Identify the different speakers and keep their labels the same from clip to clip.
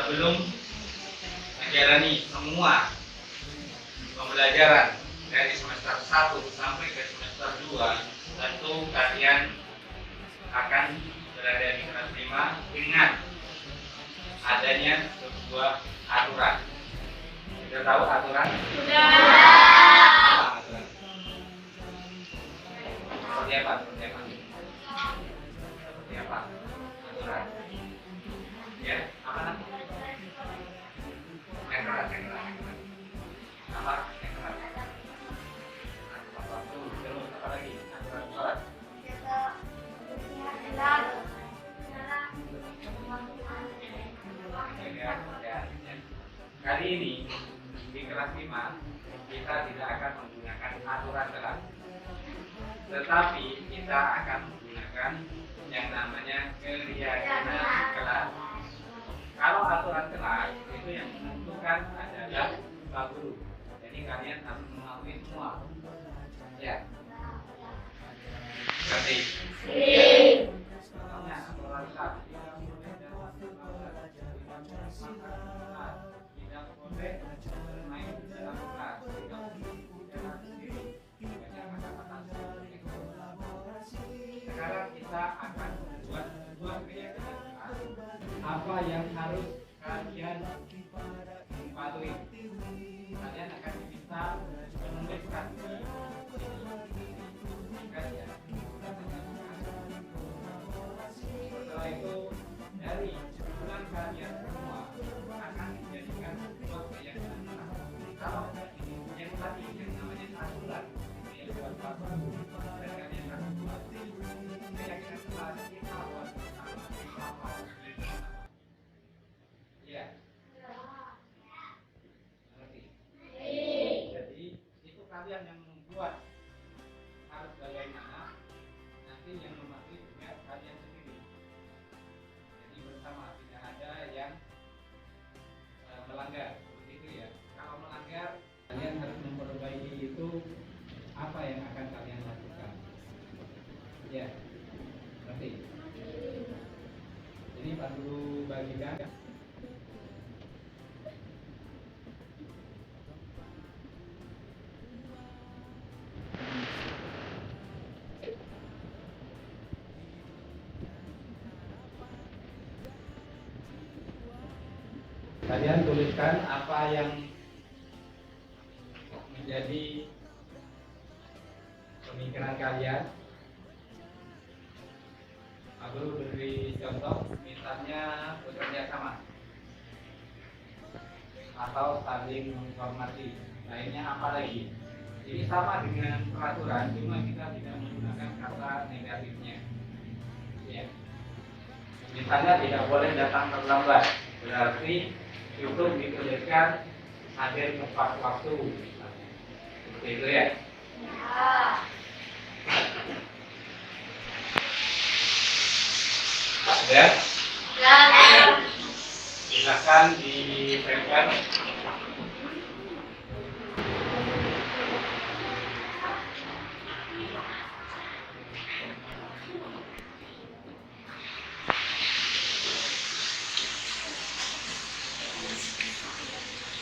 Speaker 1: sebelum menjalani semua pembelajaran dari semester 1 sampai ke semester 2, tentu kalian akan berada di kelas 5 dengan adanya sebuah aturan. Sudah tahu aturan? Sudah. Apa aturan? Seperti apa? Seperti apa? Aturan. Ya, apa nanti? Yang keras. Apa? Yang keras. Terus apa lagi? Aturan sholat. Kali ini di kelas 5 kita tidak akan menggunakan aturan kelas, tetapi kita akan menggunakan yang namanya keyakinan kelas. Kalau aturan kelas itu yang menentukan adalah Pak Guru. Jadi kalian harus mengakui semua. Ya. Berarti. Contohnya aturan kelas. Tidak boleh bermain di dalam kelas. Tidak boleh berjalan sendiri. Banyak kata-kata seperti itu. Sekarang kita akan membuat sebuah keyakinan kelas. Apa yang harus kalian patuhi? Kalian akan diminta menuliskan setelah itu dari kumpulan kalian semua akan dijadikan sebuah keyakinan kelas. Kalau yang tadi yang namanya aturan yang buat bapak dan kalian harus buat keyakinan kelas kita buat bersama. Iya. Ngerti? Jadi itu kalian yang membuat harus bagaimana, nanti yang mematuhi juga kalian sendiri. Jadi bersama, tidak ada yang melanggar, begitu ya. Kalau melanggar, kalian harus memperbaiki itu. Apa yang akan kalian lakukan? Ya, ngerti? Jadi Pak Guru bagikan. Kalian tuliskan apa yang menjadi pemikiran kalian. Pak Guru beri contoh, misalnya bekerja sama atau saling menghormati. Lainnya apa lagi? Ini sama dengan peraturan, cuma kita tidak menggunakan kata negatifnya. Ya. Misalnya tidak boleh datang terlambat, berarti cukup dituliskan hadir tepat waktu. Seperti itu ya? Ya. Ya. Silakan ditempel.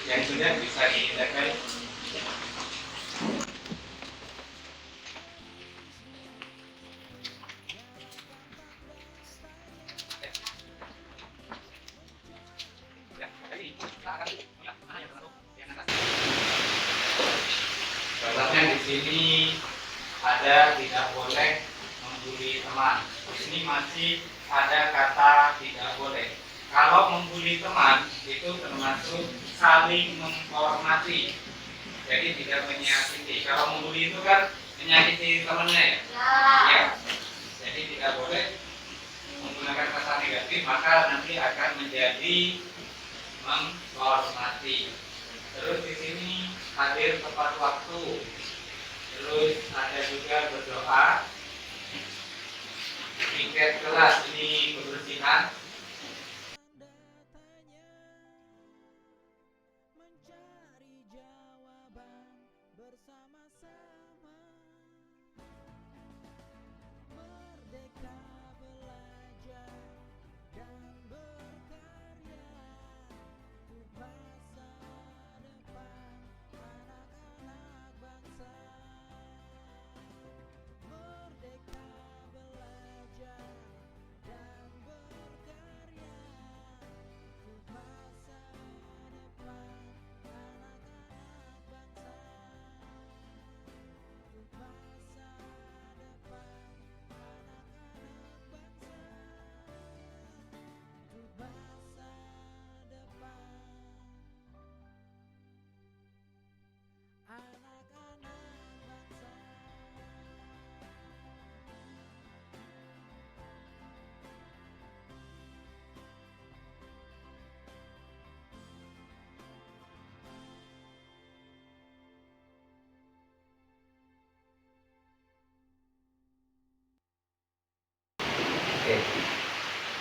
Speaker 1: Yang sudah bisa ditempel. Contohnya di sini ada tidak boleh membuli teman. Di sini masih ada kata tidak boleh. Kalau membuli teman itu termasuk saling menghormati. Jadi tidak menyakiti. Kalau membuli itu kan menyakiti temannya ya. Ya. Jadi tidak boleh menggunakan kata negatif, maka nanti akan menjadi menghormati. Terus di sini hadir tepat waktu. Terus ada juga berdoa. Tiket kelas ini kebersihan.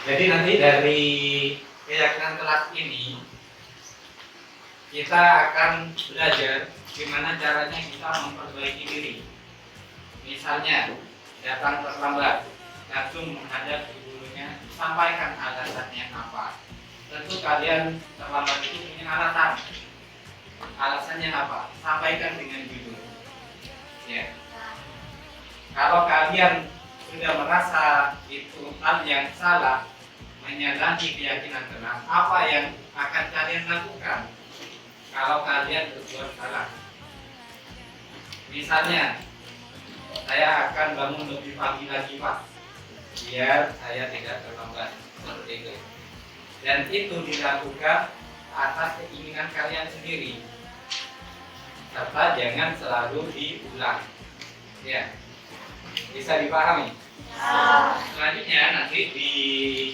Speaker 1: Jadi nanti dari keyakinan kelas ini kita akan belajar gimana caranya kita memperbaiki diri. Misalnya datang terlambat, langsung menghadap ke gurunya, sampaikan alasannya apa. Tentu kalian terlambat itu punya alasan. Alasannya apa? Sampaikan dengan jujur. Ya. Kalau kalian sudah merasa itu hal yang salah, menyalahi keyakinan kelas, apa yang akan kalian lakukan kalau kalian berbuat salah? Misalnya, saya akan bangun lebih pagi lagi Pak, biar saya tidak terlambat, seperti itu. Dan itu dilakukan atas keinginan kalian sendiri, serta jangan selalu diulang. Ya, bisa dipahami? Selanjutnya nanti di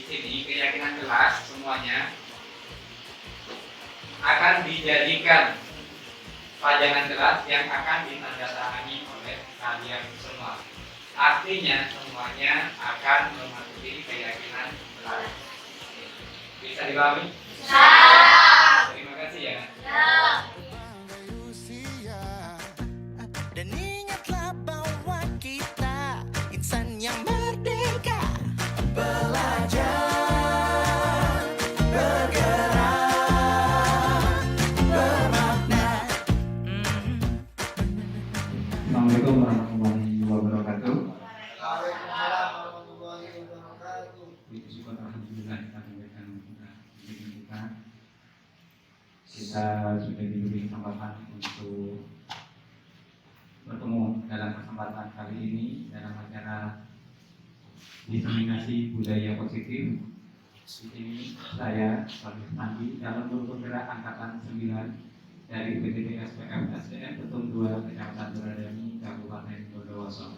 Speaker 1: sini keyakinan kelas semuanya akan dijadikan pajangan kelas yang akan ditandatangani oleh kalian semua. Artinya semuanya akan mematuhi keyakinan kelas. Bisa dipahami? Terima kasih ya.
Speaker 2: Dan ingatlah bahwa kita insan yang merdeka, belajar, bergerak, bermakna.
Speaker 3: Assalamualaikum warahmatullahi wabarakatuh. Puji syukur alhamdulillah kita memberikan kita sudah diberi kesempatan untuk bertemu dalam kesempatan kali ini dalam acara diseminasi budaya positif. Di sini saya Pak Sandi, calon guru penggerak angkatan 9 dari PTT SPM SDN Petung 2 Kecamatan Duradani, Kabupaten Bondowoso.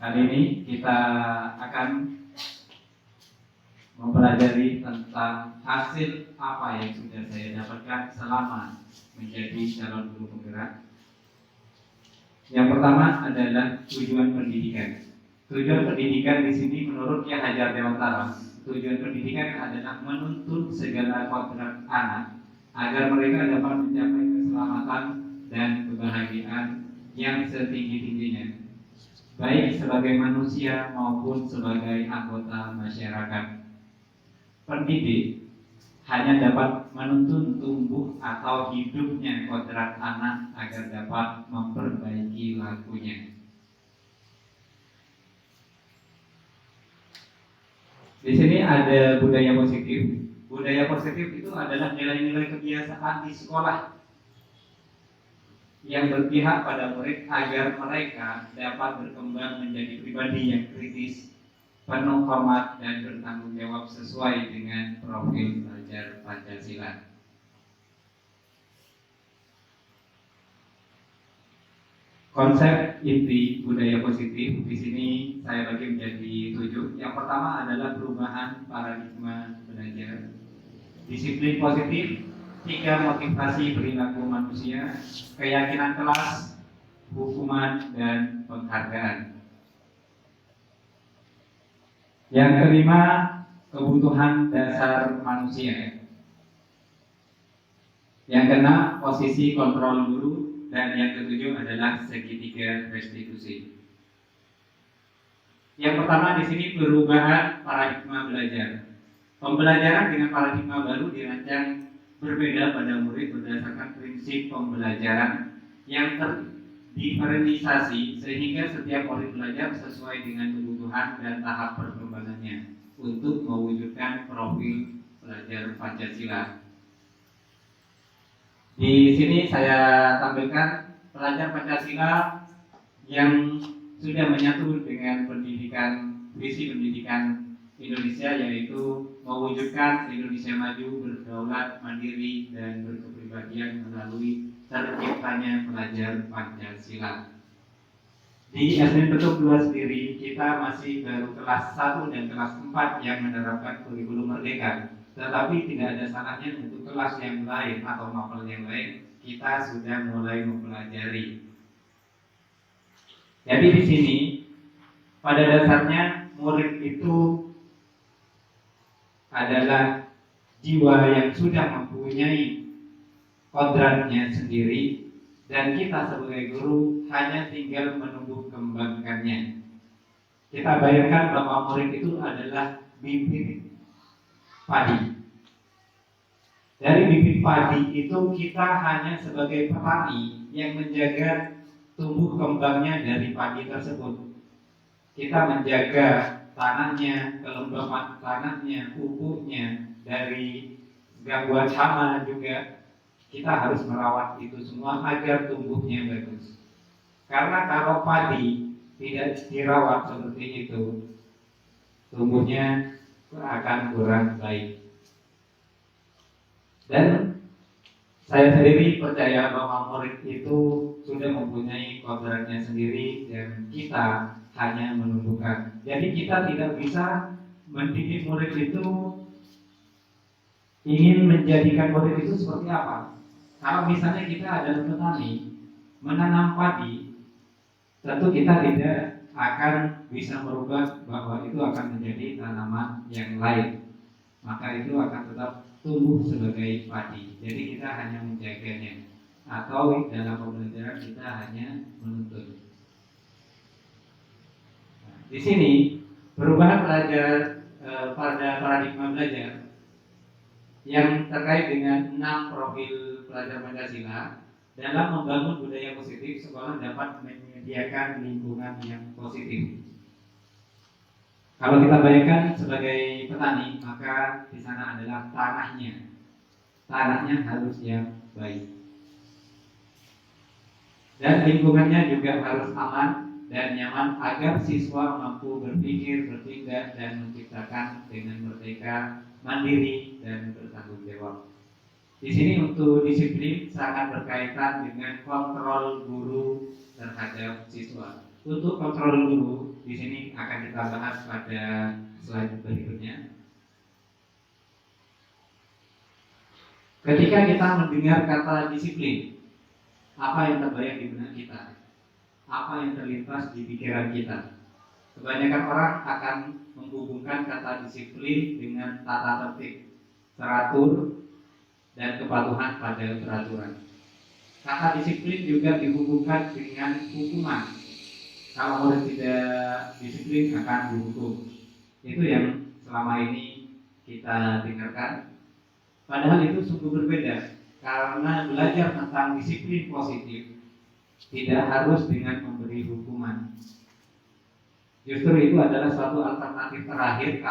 Speaker 3: Kali ini kita akan mempelajari tentang hasil apa yang sudah saya dapatkan selama menjadi calon guru penggerak. Yang pertama adalah tujuan pendidikan. Tujuan pendidikan di sini menurut Ki Hajar Dewantara, tujuan pendidikan adalah menuntun segala kodrat anak agar mereka dapat mencapai keselamatan dan kebahagiaan yang setinggi-tingginya, baik sebagai manusia maupun sebagai anggota masyarakat. Pendidik hanya dapat menuntun tumbuh atau hidupnya kodrat anak agar dapat memperbaiki lakunya. Di sini ada budaya positif. Budaya positif itu adalah nilai-nilai kebiasaan di sekolah yang berpihak pada murid agar mereka dapat berkembang menjadi pribadi yang kritis, penuh hormat dan bertanggung jawab sesuai dengan profil pelajar Pancasila. Konsep inti budaya positif di sini saya bagi menjadi 7. Yang pertama adalah perubahan paradigma belajar, disiplin positif, 3 motivasi perilaku manusia, keyakinan kelas, hukuman dan penghargaan. Yang kelima, kebutuhan dasar manusia. Yang keenam, posisi kontrol guru. Dan yang ketujuh adalah segitiga restitusi. Yang pertama di sini perubahan paradigma belajar. Pembelajaran dengan paradigma baru dirancang berbeda pada murid berdasarkan prinsip pembelajaran yang terdiferensiasi sehingga setiap murid belajar sesuai dengan kebutuhan dan tahap perkembangannya untuk mewujudkan profil pelajar Pancasila. Di sini saya tampilkan pelajar Pancasila yang sudah menyatu dengan pendidikan, visi pendidikan Indonesia, yaitu mewujudkan Indonesia maju, berdaulat, mandiri, dan berkepribadian melalui terciptanya pelajar Pancasila. Di SDN Petung 2 sendiri, kita masih baru kelas 1 dan kelas 4 yang menerapkan kurikulum merdeka. Tetapi tidak ada salahnya untuk kelas yang lain atau mapel yang lain kita sudah mulai mempelajari. Jadi di sini pada dasarnya murid itu adalah jiwa yang sudah mempunyai kodratnya sendiri, dan kita sebagai guru hanya tinggal menumbuh kembangkannya. Kita bayangkan bahwa murid itu adalah bibit padi. Dari bibit padi itu kita hanya sebagai petani yang menjaga tumbuh kembangnya dari padi tersebut. Kita menjaga tanahnya, kelembapan tanahnya, pupuknya dari gangguan hama juga. Kita harus merawat itu semua agar tumbuhnya bagus. Karena kalau padi tidak dirawat seperti itu, tumbuhnya akan kurang baik. Dan saya sendiri percaya bahwa murid itu sudah mempunyai kodratnya sendiri dan kita hanya menumbuhkan. Jadi kita tidak bisa mendidik murid itu, ingin menjadikan murid itu seperti apa. Kalau misalnya kita adalah petani menanam padi, tentu kita tidak akan bisa merubah bahwa itu akan menjadi tanaman yang lain. Maka itu akan tetap tumbuh sebagai padi. Jadi kita hanya menjaganya, atau dalam pembelajaran kita hanya menuntun. Nah, di sini perubahan belajar pada paradigma belajar yang terkait dengan 6 profil pelajar Pancasila. Dalam membangun budaya positif, sekolah dapat menyediakan lingkungan yang positif. Kalau kita bayangkan sebagai petani, maka di sana adalah tanahnya. Tanahnya harus yang baik. Dan lingkungannya juga harus aman dan nyaman agar siswa mampu berpikir, bertindak, dan menciptakan dengan merdeka, mandiri, dan bertanggung jawab. Di sini untuk disiplin sangat berkaitan dengan kontrol guru terhadap siswa. Untuk kontrol guru di sini akan kita bahas pada slide berikutnya. Ketika kita mendengar kata disiplin, apa yang terbayang di benak kita? Apa yang terlintas di pikiran kita? Kebanyakan orang akan menghubungkan kata disiplin dengan tata tertib, teratur, dan kepatuhan pada peraturan. Kata disiplin juga dihubungkan dengan hukuman. Kalau murid tidak disiplin akan dihukum. Itu yang selama ini kita dengarkan. Padahal itu sungguh berbeda. Karena belajar tentang disiplin positif tidak harus dengan memberi hukuman. Justru itu adalah suatu alternatif terakhir,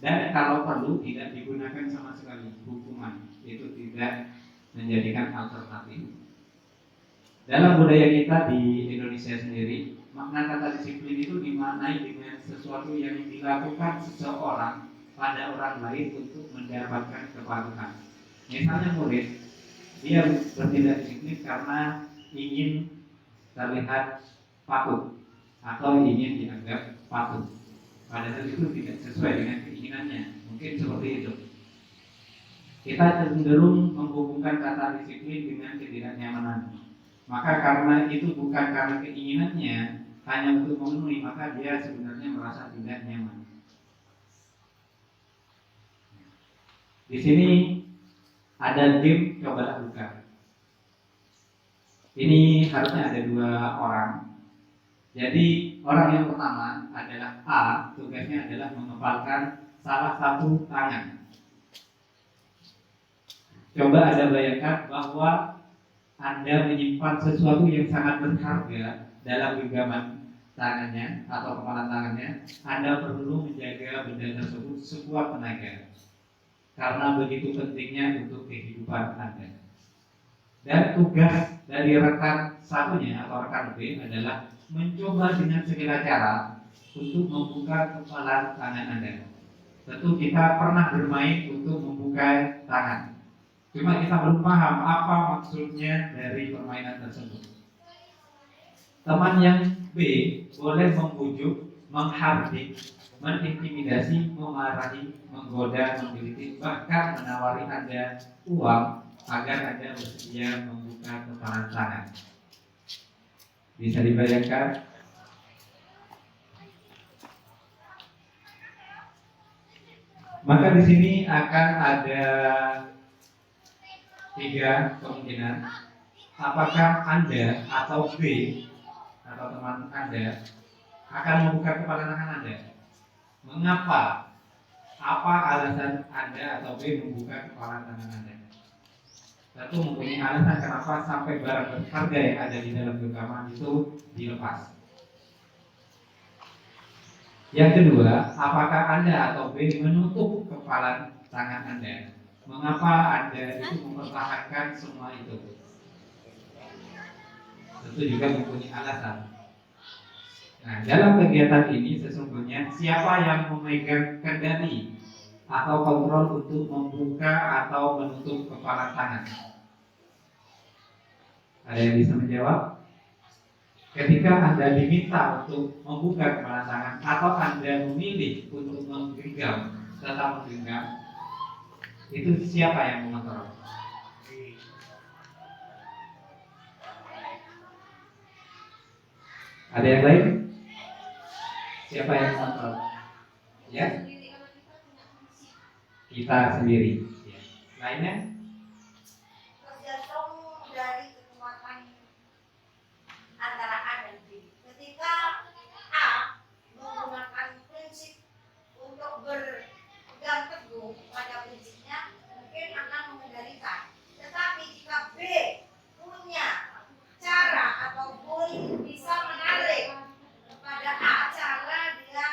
Speaker 3: dan kalau perlu tidak digunakan sama sekali hukuman. Itu tidak menjadikan alternatif. Dalam budaya kita di Indonesia sendiri, makna kata disiplin itu dimaknai dengan sesuatu yang dilakukan seseorang pada orang lain untuk mendapatkan kepatuhan. Misalnya murid, dia bertindak disiplin karena ingin terlihat patuh atau ingin dianggap patuh. Padahal itu tidak sesuai dengan keinginannya. Mungkin seperti itu. Kita cenderung menghubungkan kata disiplin dengan ketidaknyamanan. Maka karena itu bukan karena keinginannya, hanya untuk memenuhi, maka dia sebenarnya merasa tidak nyaman. Di sini ada tim coba buka. Ini harusnya ada 2 orang. Jadi orang yang pertama adalah A, tugasnya adalah mengepalkan salah satu tangan. Coba Anda bayangkan bahwa Anda menyimpan sesuatu yang sangat berharga dalam genggaman tangannya atau kepalan tangannya. Anda perlu menjaga benda tersebut sekuat tenaga, karena begitu pentingnya untuk kehidupan Anda. Dan tugas dari rekan satunya atau rekan B adalah mencoba dengan segala cara untuk membuka kepalan tangan Anda. Tentu kita pernah bermain untuk membuka tangan. Cuma kita belum paham apa maksudnya dari permainan tersebut. Teman yang B boleh membujuk, menghardik, mengintimidasi, memarahi, menggoda, menggelitik, bahkan menawari Anda uang agar Anda bersedia membuka kepalan tangan. Bisa dibayangkan? Maka di sini akan ada tiga kemungkinan. Apakah Anda atau B atau teman Anda akan membuka kepala tangan Anda? Mengapa? Apa alasan Anda atau B membuka kepala tangan Anda? Tentu mempunyai alasan kenapa sampai barang berharga yang ada di dalam genggaman itu dilepas. Yang kedua, apakah Anda atau B menutup kepala tangan Anda? Mengapa Anda itu mempertahankan semua itu? Tentu juga mempunyai alasan. Nah, dalam kegiatan ini sesungguhnya siapa yang memegang kendali atau kontrol untuk membuka atau menutup kepala tangan? Ada yang bisa menjawab? Ketika Anda diminta untuk membuka kepala tangan atau Anda memilih untuk menggenggam, tetap menggenggam, itu siapa yang mengontrol? Ada yang lain? Siapa yang mengontrol? Ya? Kita sendiri. Ya. Lainnya?
Speaker 4: Tergantung dari kekuatan antara A dan B. Ketika A menggunakan prinsip untuk berpegang teguh pada prinsipnya, mungkin akan mengendalikan. Tetapi jika B punya cara ataupun bisa menarik kepada A, cara dia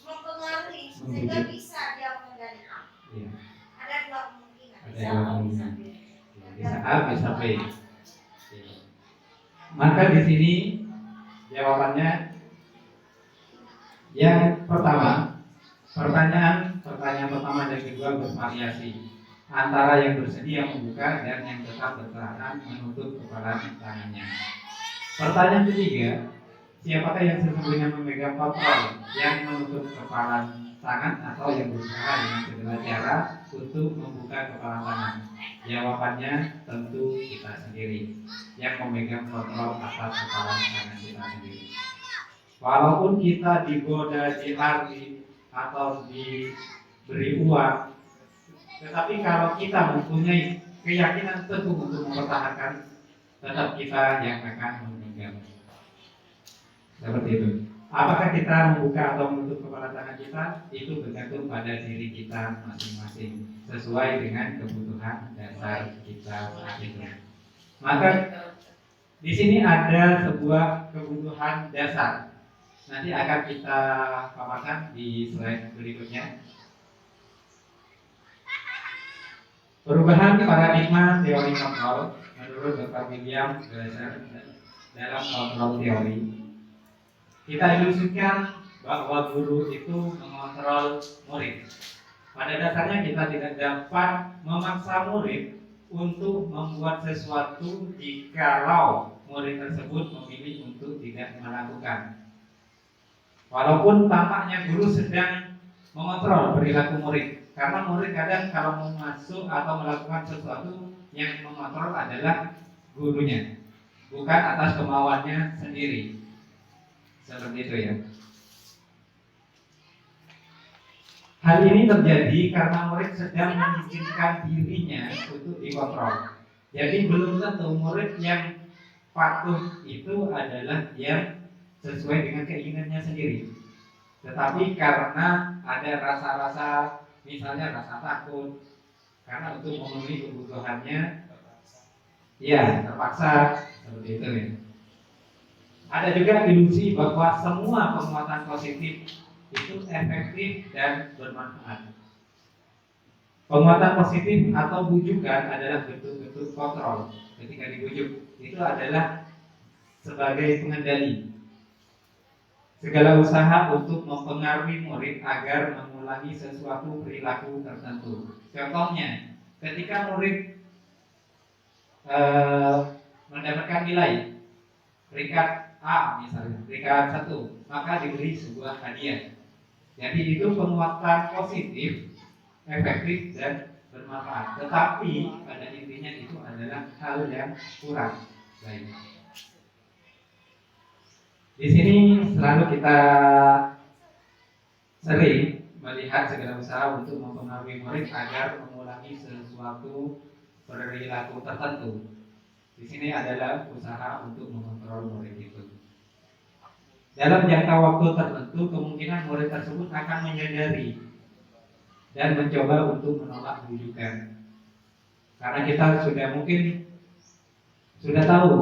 Speaker 4: mempengaruhi sehingga bisa dia mengendalikan.
Speaker 3: Ya.
Speaker 4: Ada dua kemungkinan.
Speaker 3: Ada dua kemungkinan. Bisa A, bisa B. Maka di sini jawabannya yang pertama, pertanyaan pertama dan kedua bervariasi antara yang bersedia membuka dan yang tetap bertahan menutup kepala tangannya. Pertanyaan ketiga, siapakah yang sesungguhnya memegang kontrol, yang menutup kepala tangan atau yang berusaha dengan segala cara untuk membuka kepala tangan? Jawabannya tentu kita sendiri yang memegang kontrol atas kepala tangan kita sendiri. Walaupun kita digoda, dihari atau diberi uang, tetapi kalau kita mempunyai keyakinan teguh untuk mempertahankan, tetap kita yang akan meninggal. Seperti itu. Apakah kita membuka atau menutup kepala tangan kita? Itu bergantung pada diri kita masing-masing, sesuai dengan kebutuhan dasar kita saat itu. Maka di sini ada sebuah kebutuhan dasar. Nanti akan kita paparkan di slide berikutnya. Perubahan paradigma teori kontrol menurut Dr. William Glasser dalam kontrol teori. Kita ilusikan bahwa guru itu mengontrol murid. Pada dasarnya kita tidak dapat memaksa murid untuk membuat sesuatu jikalau murid tersebut memilih untuk tidak melakukan. Walaupun tampaknya guru sedang mengontrol perilaku murid, karena murid kadang kalau mau masuk atau melakukan sesuatu yang mengontrol adalah gurunya, bukan atas kemauannya sendiri. Seperti itu ya. Hal ini terjadi karena murid sedang mengizinkan dirinya untuk dikontrol. Jadi belum tentu murid yang patuh itu adalah yang sesuai dengan keinginannya sendiri. Tetapi karena ada rasa-rasa, misalnya rasa takut, karena untuk memenuhi kebutuhannya, ya terpaksa seperti itu ya. Ada juga ilusi bahwa semua penguatan positif itu efektif dan bermanfaat. Penguatan positif atau bujukan adalah bentuk-bentuk kontrol. Ketika dibujuk, itu adalah sebagai pengendali. Segala usaha untuk mempengaruhi murid agar mengulangi sesuatu perilaku tertentu. Contohnya, ketika murid mendapatkan nilai peringkat A misalnya, peringkat 1, maka diberi sebuah hadiah. Jadi itu penguatan positif, efektif dan bermanfaat. Tetapi pada intinya itu adalah hal yang kurang baik. Di sini selalu kita sering melihat segala usaha untuk mempengaruhi murid agar mengulangi sesuatu perilaku tertentu. Di sini adalah usaha untuk mengontrol murid itu. Dalam jangka waktu tertentu, kemungkinan murid tersebut akan menyadari dan mencoba untuk menolak bujukan. Karena kita sudah tahu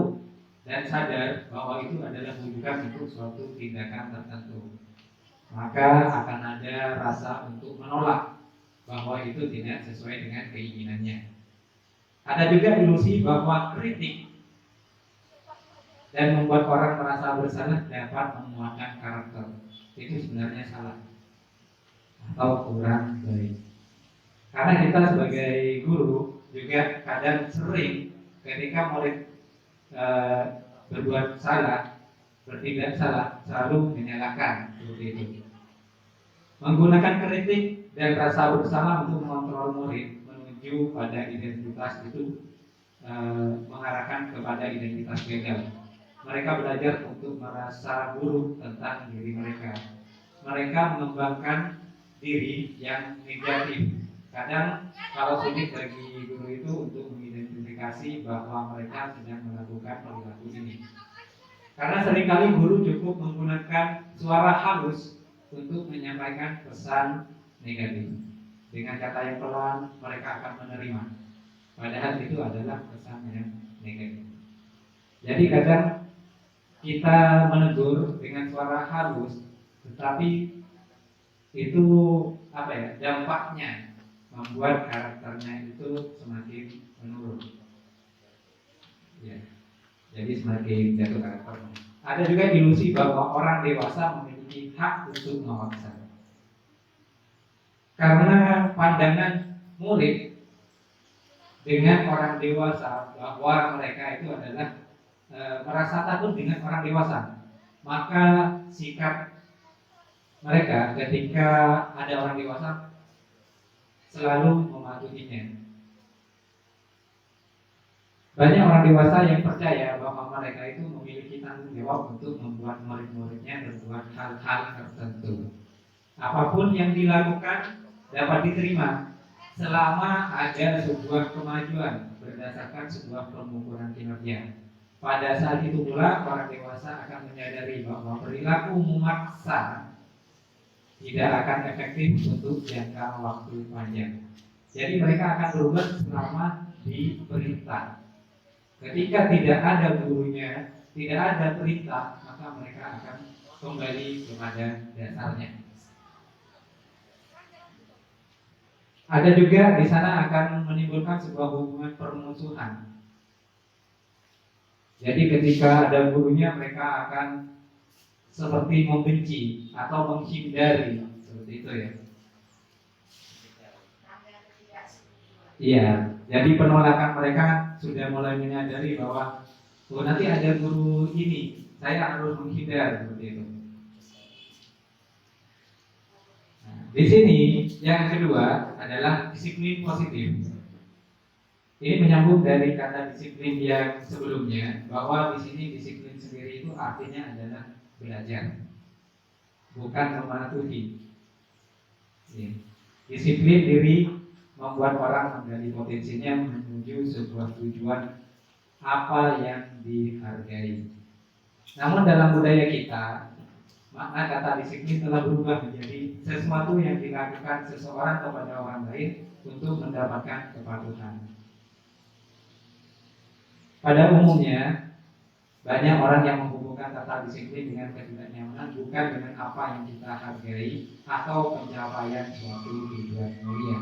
Speaker 3: dan sadar bahwa itu adalah bujukan untuk suatu tindakan tertentu, maka akan ada rasa untuk menolak bahwa itu tidak sesuai dengan keinginannya. Ada juga ilusi bahwa kritik dan membuat orang merasa bersalah dapat menguatkan karakter. Itu sebenarnya salah atau kurang baik. Karena kita sebagai guru juga kadang sering ketika murid berbuat salah, bertindak salah, selalu menyalahkan seperti itu. Menggunakan kritik dan rasa bersalah untuk mengontrol murid menuju pada identitas itu mengarahkan kepada identitas gagal. Mereka belajar untuk merasa buruk tentang diri mereka. Mereka mengembangkan diri yang negatif. Kadang kalau sulit bagi guru itu untuk mengidentifikasi bahwa mereka sedang melakukan perilaku ini. Karena seringkali guru cukup menggunakan suara halus untuk menyampaikan pesan negatif. Dengan kata yang pelan, mereka akan menerima. Padahal itu adalah pesan yang negatif. Jadi kadang kita menegur dengan suara halus, tetapi itu dampaknya membuat karakternya itu semakin menurun. Ya. Jadi semakin jatuh karakter. Ada juga ilusi bahwa orang dewasa memiliki hak untuk memaksa. Karena pandangan murid dengan orang dewasa bahwa mereka itu adalah merasa takut dengan orang dewasa, maka sikap mereka ketika ada orang dewasa selalu mematuhinya. Banyak orang dewasa yang percaya bahwa mereka itu memiliki tanggung jawab untuk membuat murid-muridnya berbuat hal-hal tertentu. Apapun yang dilakukan dapat diterima selama ada sebuah kemajuan berdasarkan sebuah pengukuran kinerja. Pada saat itu pula orang dewasa akan menyadari bahwa perilaku memaksa tidak akan efektif untuk jangka waktu panjang. Jadi mereka akan berubah selama diperintah. Ketika tidak ada gurunya, tidak ada perintah, maka mereka akan kembali kepada dasarnya. Ada juga di sana akan menimbulkan sebuah hubungan permusuhan. Jadi ketika ada gurunya, mereka akan seperti membenci atau menghindari, seperti itu ya. Iya, jadi penolakan mereka sudah mulai menyadari bahwa nanti ada guru ini, saya harus menghindar, seperti itu. Nah, di sini yang kedua adalah disiplin positif. Ini menyambung dari kata disiplin yang sebelumnya, bahwa di sini disiplin sendiri itu artinya adalah belajar, bukan mematuhi. Disiplin diri membuat orang menggali potensinya menuju sebuah tujuan apa yang dihargai. Namun dalam budaya kita, makna kata disiplin telah berubah menjadi sesuatu yang dilakukan seseorang kepada orang lain untuk mendapatkan kepatuhan. Pada umumnya, banyak orang yang menghubungkan kata disiplin dengan ketidaknyamanan, bukan dengan apa yang kita hargai atau pencapaian suatu tujuan mulia.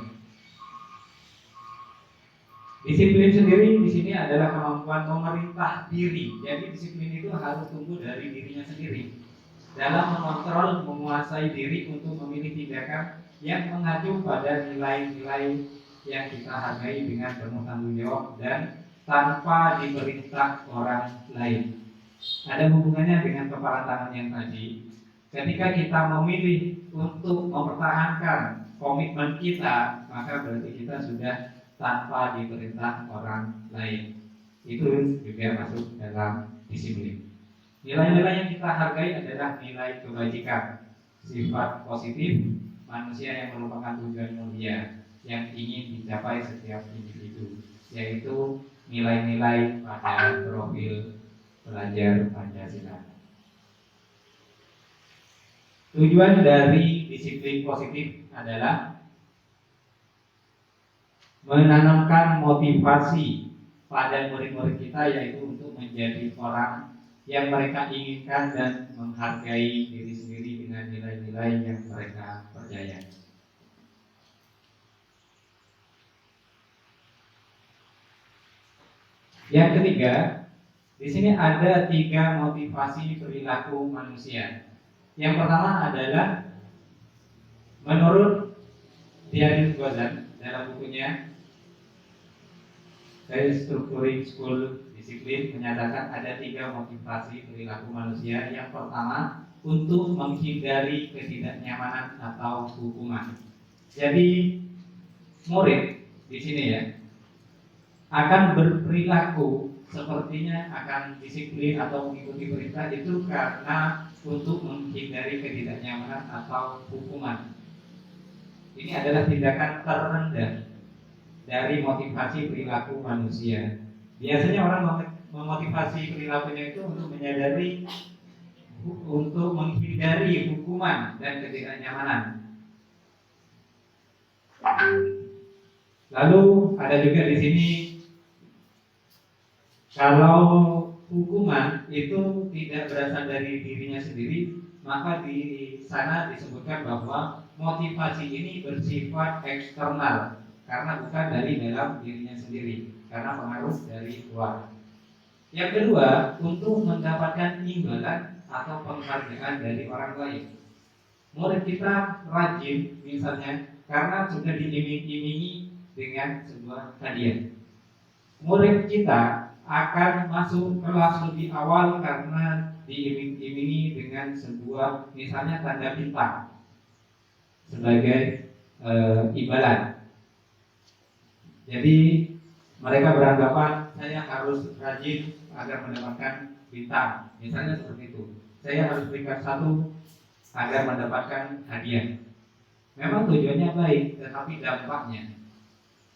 Speaker 3: Disiplin sendiri di sini adalah kemampuan memerintah diri. Jadi disiplin itu harus tumbuh dari dirinya sendiri dalam mengontrol, menguasai diri untuk memilih tindakan yang mengacu pada nilai-nilai yang kita hargai dengan penuh tanggung jawab dan tanpa diperintah orang lain. Ada hubungannya dengan kepala tangan yang tadi. Ketika kita memilih untuk mempertahankan komitmen kita, maka berarti kita sudah tanpa diperintah orang lain. Itu juga masuk dalam disiplin. Nilai-nilai yang kita hargai adalah nilai kebajikan, sifat positif, manusia yang merupakan tujuan mulia yang ingin dicapai setiap individu, yaitu nilai-nilai pada profil pelajar Pancasila. Tujuan dari disiplin positif adalah menanamkan motivasi pada murid-murid kita, yaitu untuk menjadi orang yang mereka inginkan dan menghargai diri sendiri dengan nilai-nilai yang mereka percaya. Yang ketiga, di sini ada 3 motivasi perilaku manusia. Yang pertama adalah menurut Dian Gozan dalam bukunya Restructuring School Discipline menyatakan ada 3 motivasi perilaku manusia. Yang pertama, untuk menghindari ketidaknyamanan atau hukuman. Jadi murid di sini ya akan berperilaku sepertinya akan disiplin atau mengikuti perintah itu karena untuk menghindari ketidaknyamanan atau hukuman. Ini adalah tindakan terendah dari motivasi perilaku manusia. Biasanya orang memotivasi perilakunya itu untuk menghindari hukuman dan ketidaknyamanan. Lalu ada juga di sini kalau hukuman itu tidak berasal dari dirinya sendiri, maka di sana disebutkan bahwa motivasi ini bersifat eksternal karena bukan dari dalam dirinya sendiri, karena pengaruh dari luar. Yang kedua, untuk mendapatkan imbalan atau penghargaan dari orang lain. Murid kita rajin misalnya karena sudah diiming-imingi dengan sebuah hadiah. Murid kita akan masuk kelas lebih awal karena diiming-imingi dengan sebuah misalnya tanda bintang sebagai imbalan. Jadi mereka beranggapan saya harus rajin agar mendapatkan bintang, misalnya seperti itu. Saya harus berikan 1 agar mendapatkan hadiah. Memang tujuannya baik, tetapi dampaknya,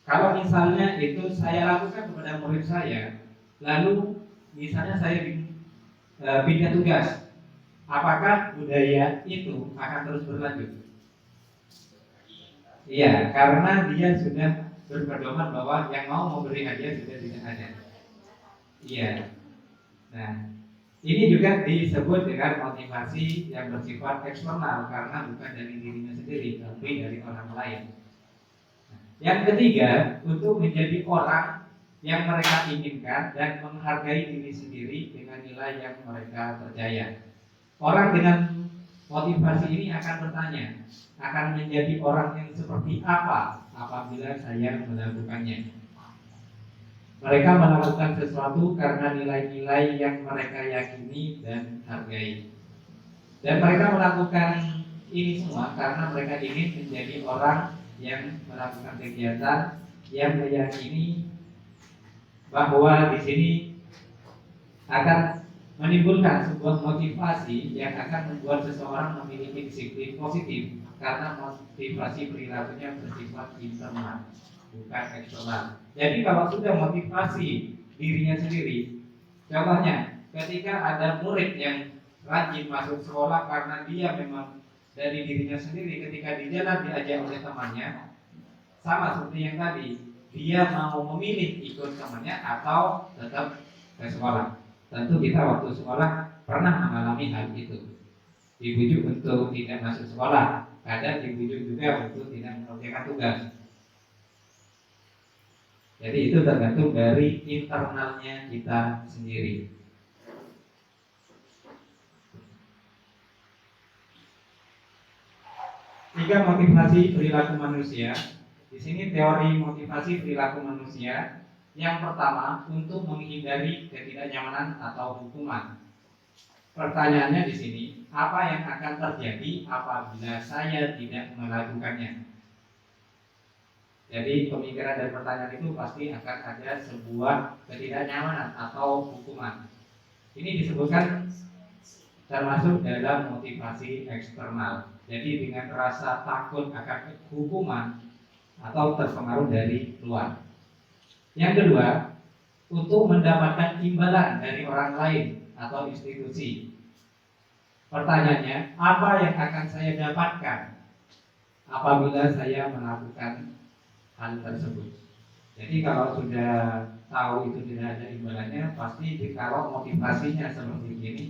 Speaker 3: kalau misalnya itu saya lakukan kepada murid saya, lalu misalnya saya pindah tugas, apakah budaya itu akan terus berlanjut? Iya, karena dia sudah berpedoman bahwa yang mau memberi hadiah sudah tidak ada. Iya. Nah, ini juga disebut dengan motivasi yang bersifat eksternal karena bukan dari dirinya sendiri, tapi dari orang lain. Yang ketiga, untuk menjadi orang yang mereka inginkan dan menghargai diri sendiri dengan nilai yang mereka percaya. Orang dengan motivasi ini akan bertanya, akan menjadi orang yang seperti apa apabila saya melakukannya. Mereka melakukan sesuatu karena nilai-nilai yang mereka yakini dan hargai. Dan mereka melakukan ini semua karena mereka ingin menjadi orang yang melakukan kegiatan yang meyakini bahwa di sini akan menimbulkan sebuah motivasi yang akan membuat seseorang memiliki disiplin positif karena motivasi perilakunya bersifat internal, bukan eksternal. Jadi kalau sudah motivasi dirinya sendiri, contohnya ketika ada murid yang rajin masuk sekolah karena dia memang dari dirinya sendiri, ketika di jalan diajak oleh temannya, sama seperti yang tadi, dia mau memilih ikut temannya atau tetap ke sekolah. Tentu kita waktu sekolah pernah mengalami hal itu, dibujuk untuk tidak masuk sekolah, kadang dibujuk juga untuk tidak mengerjakan tugas. Jadi itu tergantung dari internalnya kita sendiri. Tiga motivasi perilaku manusia. Di sini teori motivasi perilaku manusia. Yang pertama, untuk menghindari ketidaknyamanan atau hukuman. Pertanyaannya di sini, apa yang akan terjadi apabila saya tidak melakukannya? Jadi pemikiran dari pertanyaan itu pasti akan ada sebuah ketidaknyamanan atau hukuman. Ini disebutkan termasuk dalam motivasi eksternal. Jadi dengan rasa takut akan hukuman atau terpengaruh dari luar. Yang kedua, untuk mendapatkan imbalan dari orang lain atau institusi. Pertanyaannya, apa yang akan saya dapatkan apabila saya melakukan hal tersebut? Jadi kalau sudah tahu itu tidak ada imbalannya, pasti kalau motivasinya seperti ini,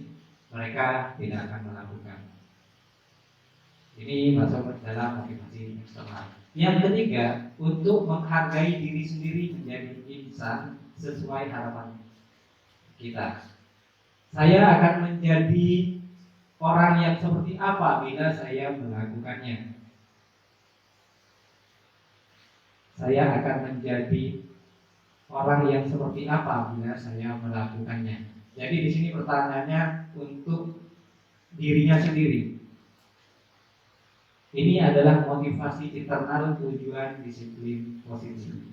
Speaker 3: mereka tidak akan melakukan. Ini masuk dalam motivasi eksternal. Yang ketiga, untuk menghargai diri sendiri menjadi insan sesuai harapan kita. Saya akan menjadi orang yang seperti apa bila saya melakukannya. Saya akan menjadi orang yang seperti apa bila saya melakukannya. Jadi di sini pertanyaannya untuk dirinya sendiri. Ini adalah motivasi internal tujuan disiplin positif.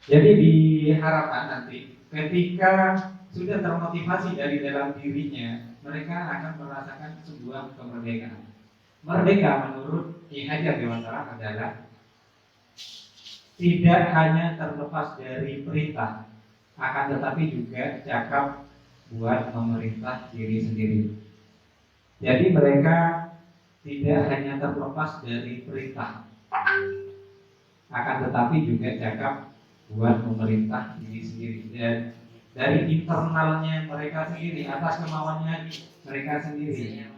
Speaker 3: Jadi diharapkan nanti ketika sudah termotivasi dari dalam dirinya, mereka akan merasakan sebuah kemerdekaan. Merdeka menurut Ki Hajar Dewantara adalah tidak hanya terlepas dari perintah, akan tetapi juga cakap buat memerintah diri sendiri. Jadi mereka tidak hanya terlepas dari perintah, akan tetapi juga cakap buat memerintah diri sendiri. Dan dari internalnya mereka sendiri, atas kemauannya mereka sendiri.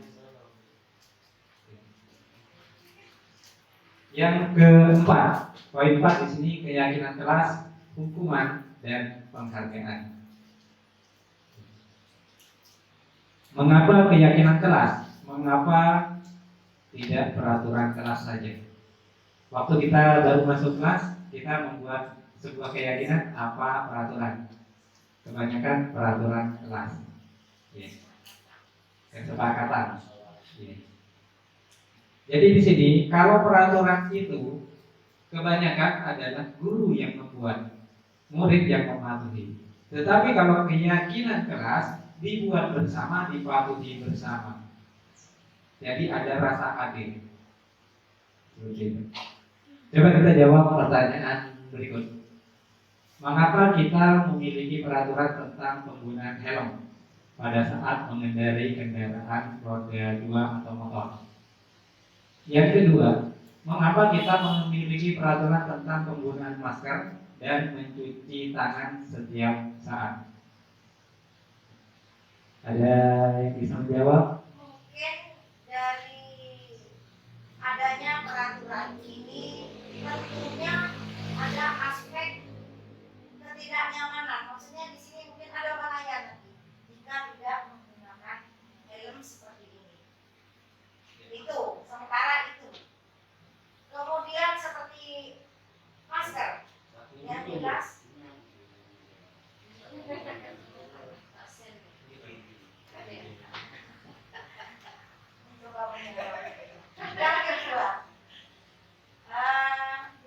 Speaker 3: Yang keempat, poin 4 di sini keyakinan kelas, hukuman dan penghargaan. Mengapa keyakinan kelas? Mengapa tidak peraturan kelas saja? Waktu kita baru masuk kelas, kita membuat sebuah keyakinan apa peraturan? Kebanyakan peraturan kelas. Kesepakatan. Jadi di sini kalau peraturan itu kebanyakan adalah guru yang membuat, murid yang mematuhi. Tetapi kalau keyakinan kelas dibuat bersama, dipatuhi bersama. Jadi ada rasa adil. Coba kita jawab pertanyaan berikut. Mengapa kita memiliki peraturan tentang penggunaan helm pada saat mengendarai kendaraan roda 2 atau motor? Yang kedua, mengapa kita memiliki peraturan tentang penggunaan masker dan mencuci tangan setiap saat? Ada yang bisa menjawab?
Speaker 4: Mungkin dari adanya peraturan ini tentunya ada aspek ketidaknyamanan. Maksudnya di sini mungkin ada bahaya nanti jika tidak menggunakan helm seperti ini. Itu sementara itu. Kemudian seperti masker yang jelas. Yang kedua,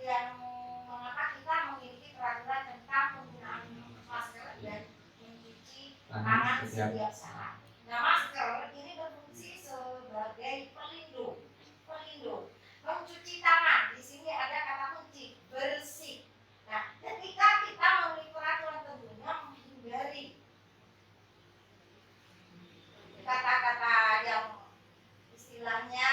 Speaker 4: yang mengapa kita memiliki peraturan tentang penggunaan masker dan mencuci tangan setiap saat. Nah, masker ini berfungsi sebagai pelindung. Mencuci tangan, di sini ada kata kunci bersih. Nah, ketika kita memiliki peraturan tentunya menghindari kata-kata yang istilahnya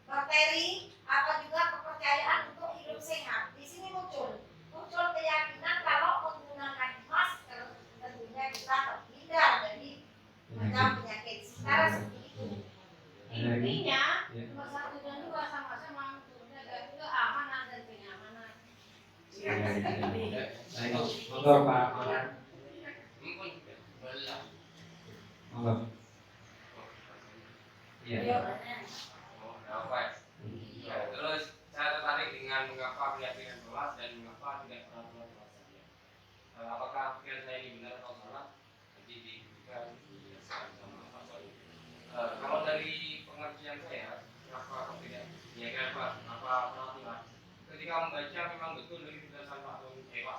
Speaker 4: bakteri atau juga kepercayaan untuk hidup sehat. Di sini muncul keyakinan kalau menggunakan masker tentunya kita terhindar dari macam penyakit. Secara seperti itu. Intinya nomor 1 dan 2 sama-sama menjaga keamanan dan kenyamanan.
Speaker 3: Monggo Pak Moran. Monggo. Iya.
Speaker 1: Terus saya tertarik dengan mengapa keyakinan kelas dan mengapa tidak peraturan kelas saja. Apakah pikiran saya ini benar atau salah? Nanti diberikan dijelaskan sama Pak Soli. Kalau dari pengertian saya, kenapa tidak? Ya kenapa? Apa peraturan? Ketika membaca memang betul dari penjelasan Pak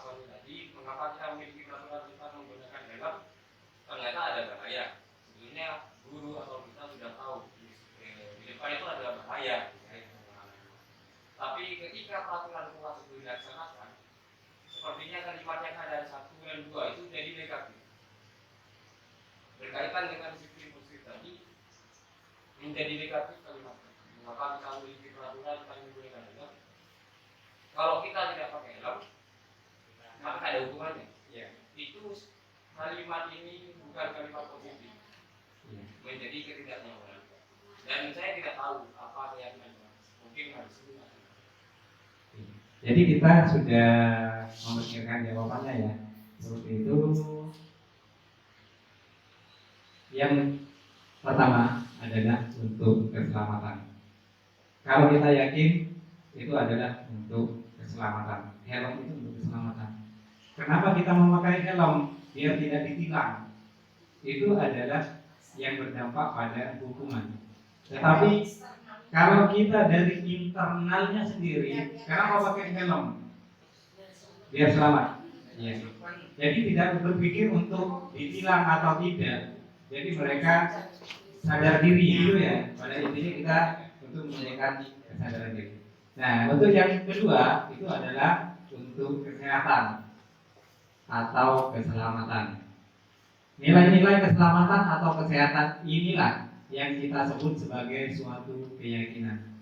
Speaker 1: Soli tadi, mengapa kita memiliki peraturan tentang menggunakan helm? Ternyata ada bahaya. Sebetulnya ya. Tapi ketika peraturan kelas itu dilaksanakan, sepertinya kalimat yang ada 1 dan 2 itu jadi negatif. Berkaitan dengan disiplin muslim tadi menjadi negatif kalimatnya. Maka kita memiliki peraturan yang membolehkan helm. Kalau kita tidak pakai helm, maka ada hukumannya. Ya. Itu kalimat ini bukan kalimat positif, menjadi ketidaknyamanan. Dan saya tidak tahu apa keyakinannya. Mungkin harus dulu.
Speaker 3: Jadi kita sudah memikirkan jawabannya ya. Seperti itu. Yang pertama adalah untuk keselamatan. Kalau kita yakin itu adalah untuk keselamatan. Helm itu untuk keselamatan. Kenapa kita memakai helm? Biar tidak ditilang. Itu adalah yang berdampak pada hukuman. Tetapi kalau kita dari internalnya sendiri, kenapa pakai helm? Biar selamat. Ya. Jadi tidak berpikir untuk ditilang atau tidak. Jadi mereka sadar diri itu ya. Pada intinya kita untuk menjadikan kesadaran diri. Nah, untuk yang kedua itu adalah untuk kesehatan atau keselamatan. Nilai-nilai keselamatan atau kesehatan inilah yang kita sebut sebagai suatu keyakinan.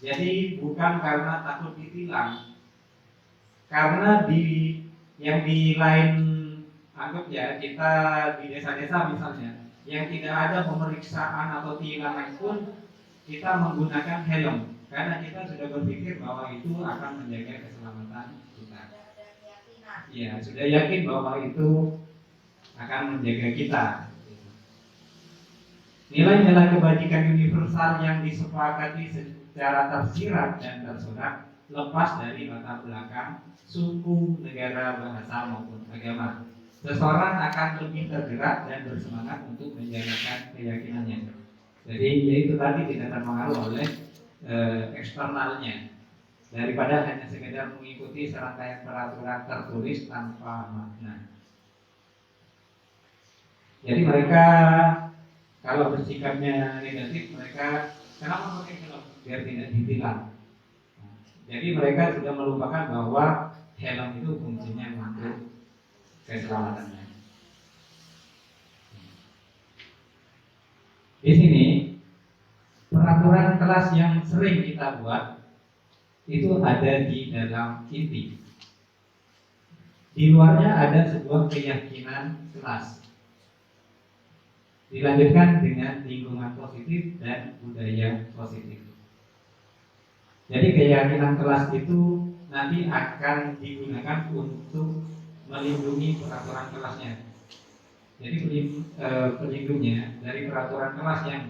Speaker 3: Jadi bukan karena takut ditilang, karena yang di lain anggap ya kita di desa-desa misalnya yang tidak ada pemeriksaan atau tilangan pun kita menggunakan helm karena kita sudah berpikir bahwa itu akan menjaga keselamatan kita. Ya, sudah yakin bahwa itu akan menjaga kita. Nilai-nilai kebajikan universal yang disepakati secara tersirat dan tersurat lepas dari latar belakang, suku, negara, bahasa maupun agama. Seseorang akan lebih tergerak dan bersemangat untuk menjalankan keyakinannya. Jadi yaitu tadi tidak terpengaruh oleh eksternalnya daripada hanya sekedar mengikuti serangkaian peraturan tertulis tanpa makna. Jadi mereka kalau bersikapnya negatif, mereka kenapa pakai helm? Biar tidak ditilang. Jadi mereka sudah melupakan bahwa helm itu fungsinya untuk keselamatannya. Di sini peraturan kelas yang sering kita buat itu ada di dalam inti. Di luarnya ada sebuah keyakinan kelas. Dilanjutkan dengan lingkungan positif dan budaya positif. Jadi keyakinan kelas itu nanti akan digunakan untuk melindungi peraturan kelasnya. Jadi pelindungnya dari peraturan kelas yang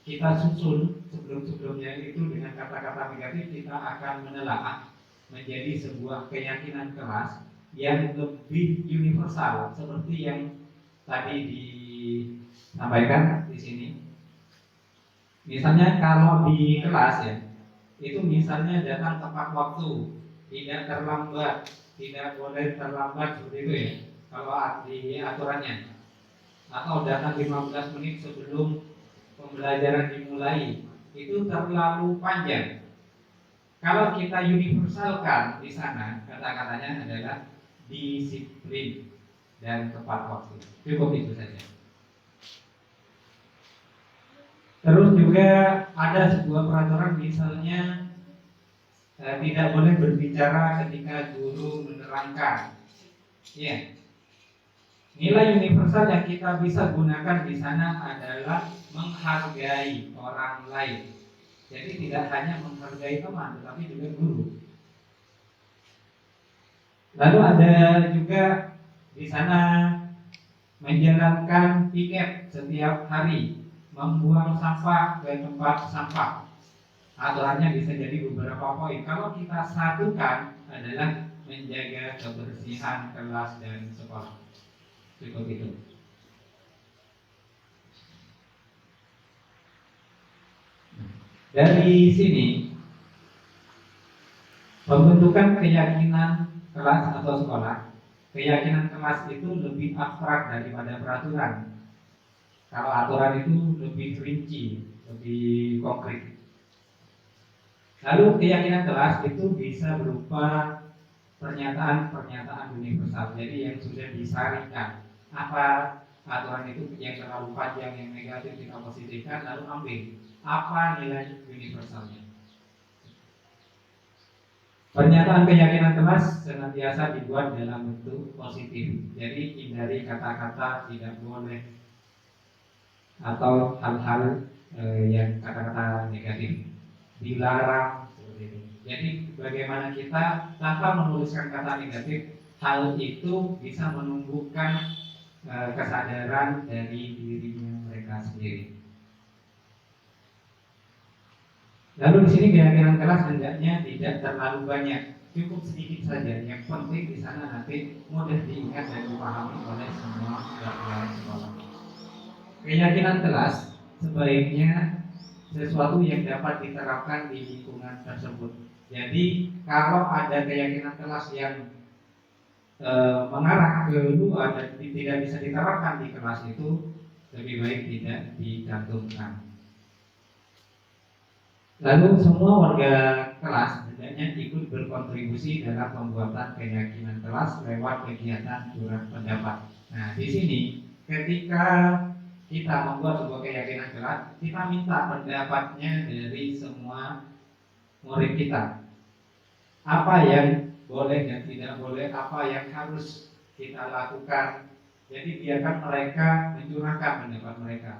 Speaker 3: kita susun sebelum-sebelumnya itu dengan kata-kata negatif kita akan menelaah menjadi sebuah keyakinan kelas yang lebih universal seperti yang tadi disampaikan di sini. Misalnya kalau di kelas ya, itu misalnya datang tepat waktu, tidak terlambat, tidak boleh terlambat seperti itu ya. Kalau di aturannya, atau datang 15 menit sebelum pembelajaran dimulai, itu terlalu panjang. Kalau kita universalkan di sana, kata-katanya adalah disiplin dan tepat waktu. Cukup itu saja. Terus juga ada sebuah peraturan misalnya tidak boleh berbicara ketika guru menerangkan. Ya. Nilai universal yang kita bisa gunakan di sana adalah menghargai orang lain. Jadi tidak hanya menghargai teman, tetapi juga guru. Lalu ada juga di sana menjalankan piket setiap hari, membuang sampah ke tempat sampah. Aturannya bisa jadi beberapa poin. Kalau kita satukan adalah menjaga kebersihan kelas dan sekolah. Cukup itu. Dari sini pembentukan keyakinan kelas atau sekolah. Keyakinan kelas itu lebih abstrak daripada peraturan. Kalau aturan itu lebih rinci, lebih konkret. Lalu keyakinan kelas itu bisa berupa pernyataan-pernyataan universal. Jadi yang sudah disarikan. Apa aturan itu yang terlalu panjang, yang negatif kita positifkan, lalu ambil apa nilai universalnya. Pernyataan keyakinan kelas senantiasa dibuat dalam bentuk positif. Jadi hindari kata-kata tidak boleh atau hal-hal yang kata-kata negatif, dilarang seperti itu. Jadi bagaimana kita tanpa menuliskan kata negatif, hal itu bisa menumbuhkan kesadaran dari dirinya mereka sendiri. Lalu di sini keyakinan kelas hendaknya tidak terlalu banyak, cukup sedikit saja. Yang penting di sana nanti mudah diingat dan dipahami oleh semua pelajar sekolah. Keyakinan kelas sebaiknya sesuatu yang dapat diterapkan di lingkungan tersebut. Jadi kalau ada keyakinan kelas yang mengarah ke luar dan tidak bisa diterapkan di kelas itu, lebih baik tidak dicantumkan. Lalu semua warga kelas hendaknya ikut berkontribusi dalam pembuatan keyakinan kelas lewat kegiatan surat pendapat. Nah, di sini ketika kita membuat sebuah keyakinan kelas, kita minta pendapatnya dari semua murid kita. Apa yang boleh dan tidak boleh, apa yang harus kita lakukan. Jadi biarkan mereka mencurahkan pendapat mereka.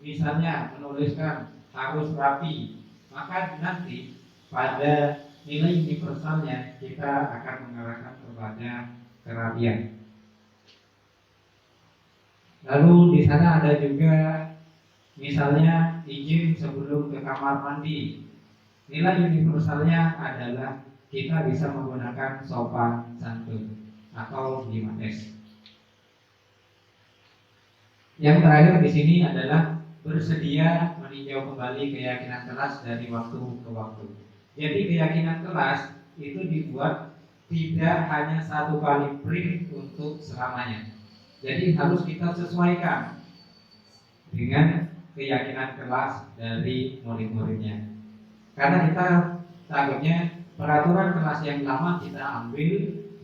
Speaker 3: Misalnya menuliskan harus rapi, maka nanti pada nilai universalnya kita akan mengarahkan kepada kerapian. Lalu di sana ada juga misalnya izin sebelum ke kamar mandi. Nilai universalnya adalah kita bisa menggunakan sopan santun atau 5S. Yang terakhir di sini adalah bersedia meninjau kembali keyakinan kelas dari waktu ke waktu. Jadi keyakinan kelas itu dibuat tidak hanya satu kali print untuk selamanya. Jadi harus kita sesuaikan dengan keyakinan kelas dari murid-muridnya. Karena kita takutnya peraturan kelas yang lama kita ambil,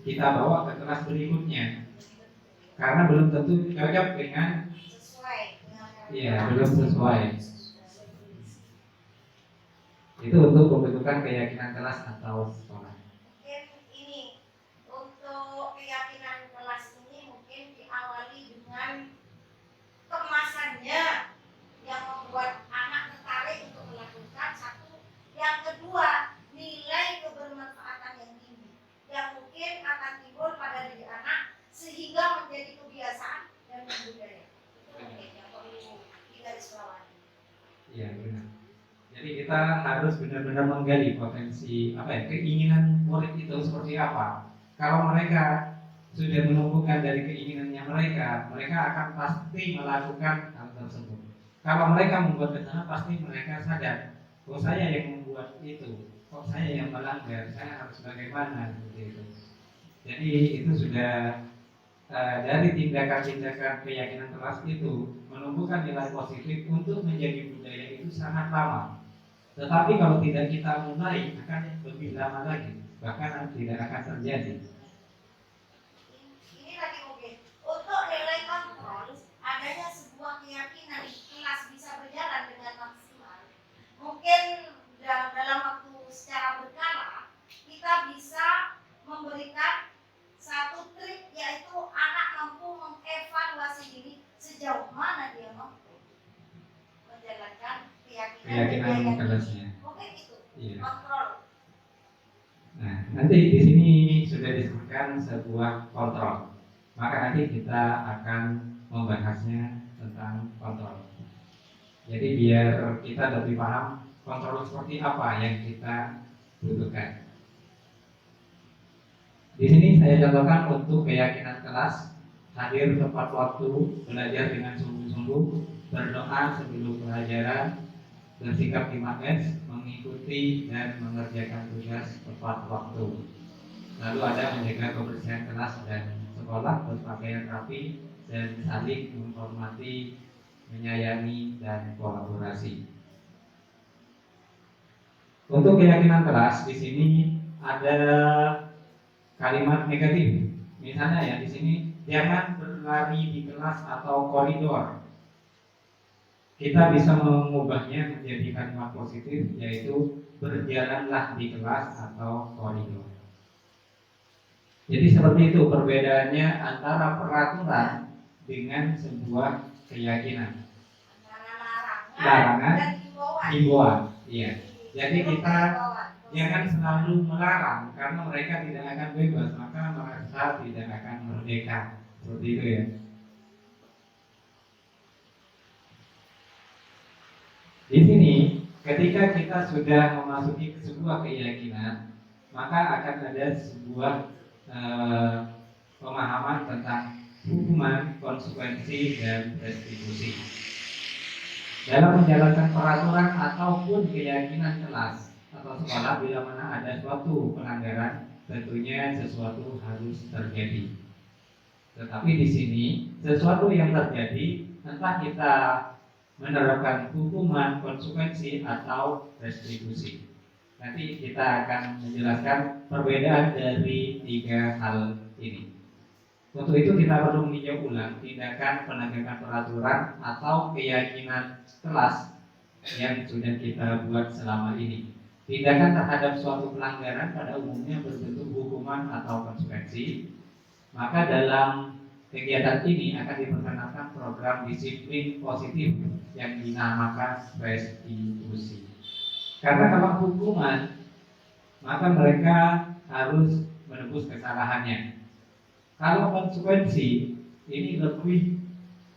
Speaker 3: kita bawa ke kelas berikutnya. Karena belum tentu cocok dengan belum sesuai. Itu untuk pembentukan keyakinan kelas atau sekolah.
Speaker 4: Mungkin ini untuk keyakinan kelas ini mungkin diawali dengan kemasannya yang membuat anak tertarik untuk melakukan satu. Yang kedua, nilai kebermanfaatan yang tinggi yang mungkin akan timbul pada diri anak sehingga menjadi kebiasaan dan budaya. Itu mungkin yang perlu digarisbawahi.
Speaker 3: Iya, benar. Jadi kita harus benar-benar menggali potensi keinginan murid itu seperti apa. Kalau mereka sudah menumbuhkan dari keinginannya mereka akan pasti melakukan hal tersebut. Kalau mereka membuat ke sana, pasti mereka sadar, oh saya yang membuat itu, kok saya yang melanggar, saya harus bagaimana seperti itu. Jadi itu sudah dari tindakan-tindakan keyakinan kelas itu menumbuhkan nilai positif untuk menjadi budaya itu sangat lama. Tetapi kalau tidak kita mulai akan lebih lama lagi, bahkan tidak akan terjadi.
Speaker 4: Ini lagi mungkin untuk nilai kontrol adanya sebuah keyakinan kelas bisa berjalan dengan maksimal. Mungkin dalam waktu secara berkala kita bisa memberikan satu trik, yaitu anak mampu mengevaluasi diri sejauh mana dia mampu menjalankan keyakinan
Speaker 3: kelasnya.
Speaker 4: mungkin itu
Speaker 3: Iya.
Speaker 4: kontrol.
Speaker 3: Nah, nanti di sini sudah disebutkan sebuah kontrol. Maka nanti kita akan membahasnya tentang kontrol. Jadi biar kita lebih paham kontrol seperti apa yang kita butuhkan. Di sini saya contohkan untuk keyakinan kelas: hadir tepat waktu, belajar dengan sungguh-sungguh, berdoa sebelum pelajaran, bersikap 5S, mengikuti dan mengerjakan tugas tepat waktu. Lalu ada menjaga kebersihan kelas dan sekolah, berpakaian rapi, dan saling menghormati, menyayangi, dan kolaborasi. Untuk keyakinan kelas di sini ada kalimat negatif. Misalnya ya di sini jangan berlari di kelas atau koridor. Kita bisa mengubahnya menjadi kalimat positif, yaitu berjalanlah di kelas atau koridor. Jadi seperti itu perbedaannya antara peraturan dengan sebuah keyakinan.
Speaker 4: Antara
Speaker 3: Larangan,
Speaker 4: dan himbauan.
Speaker 3: Himbauan, iya. Jadi kita
Speaker 4: Himbauan.
Speaker 3: jangan selalu melarang karena mereka tidak akan bebas, maka mereka tidak akan merdeka. Seperti itu ya. Di sini, ketika kita sudah memasuki sebuah keyakinan, maka akan ada sebuah pemahaman tentang hukuman, konsekuensi, dan restitusi. Dalam menjalankan peraturan ataupun keyakinan kelas atau sekolah, bila mana ada suatu pelanggaran, tentunya sesuatu harus terjadi. Tetapi di sini, sesuatu yang terjadi, entah kita menerapkan hukuman, konsekuensi, atau restitusi. Nanti kita akan menjelaskan perbedaan dari tiga hal ini. Untuk itu kita perlu meninjau ulang tindakan penegakan peraturan atau keyakinan kelas yang sudah kita buat selama ini. Tindakan terhadap suatu pelanggaran pada umumnya berbentuk hukuman atau konsekuensi. Maka dalam kegiatan ini akan diperkenalkan program disiplin positif yang dinamakan restitusi. Karena kalau hukuman, maka mereka harus menebus kesalahannya. Kalau konsekuensi, ini lebih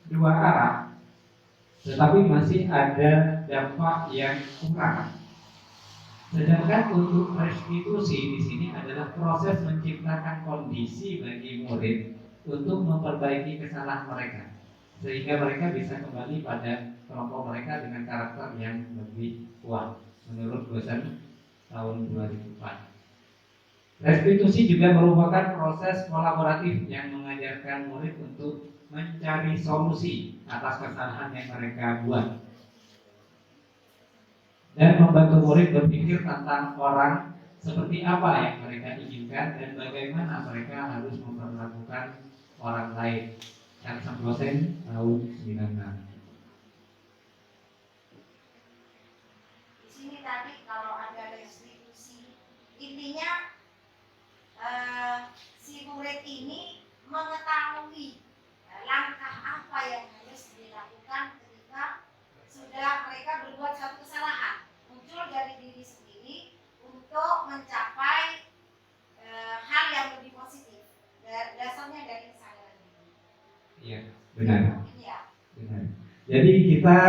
Speaker 3: dua arah, tetapi masih ada dampak yang kurang. Sedangkan untuk restitusi di sini adalah proses menciptakan kondisi bagi murid untuk memperbaiki kesalahan mereka, sehingga mereka bisa kembali pada kelompok mereka dengan karakter yang lebih kuat. Menurut dosen tahun 2004. Restitusi juga merupakan proses kolaboratif yang mengajarkan murid untuk mencari solusi atas kesalahan yang mereka buat dan membantu murid berpikir tentang orang seperti apa yang mereka inginkan dan bagaimana mereka harus memperlakukan orang lain. Sang dosen tahun 96.
Speaker 4: Di sini tadi kalau ada restitusi, intinya si murid ini mengetahui langkah apa yang harus dilakukan ketika sudah mereka berbuat satu kesalahan, muncul dari diri sendiri untuk mencapai hal yang lebih positif. Dasarnya dari kesadaran diri.
Speaker 3: Iya, benar.
Speaker 4: Iya.
Speaker 3: Benar. Jadi kita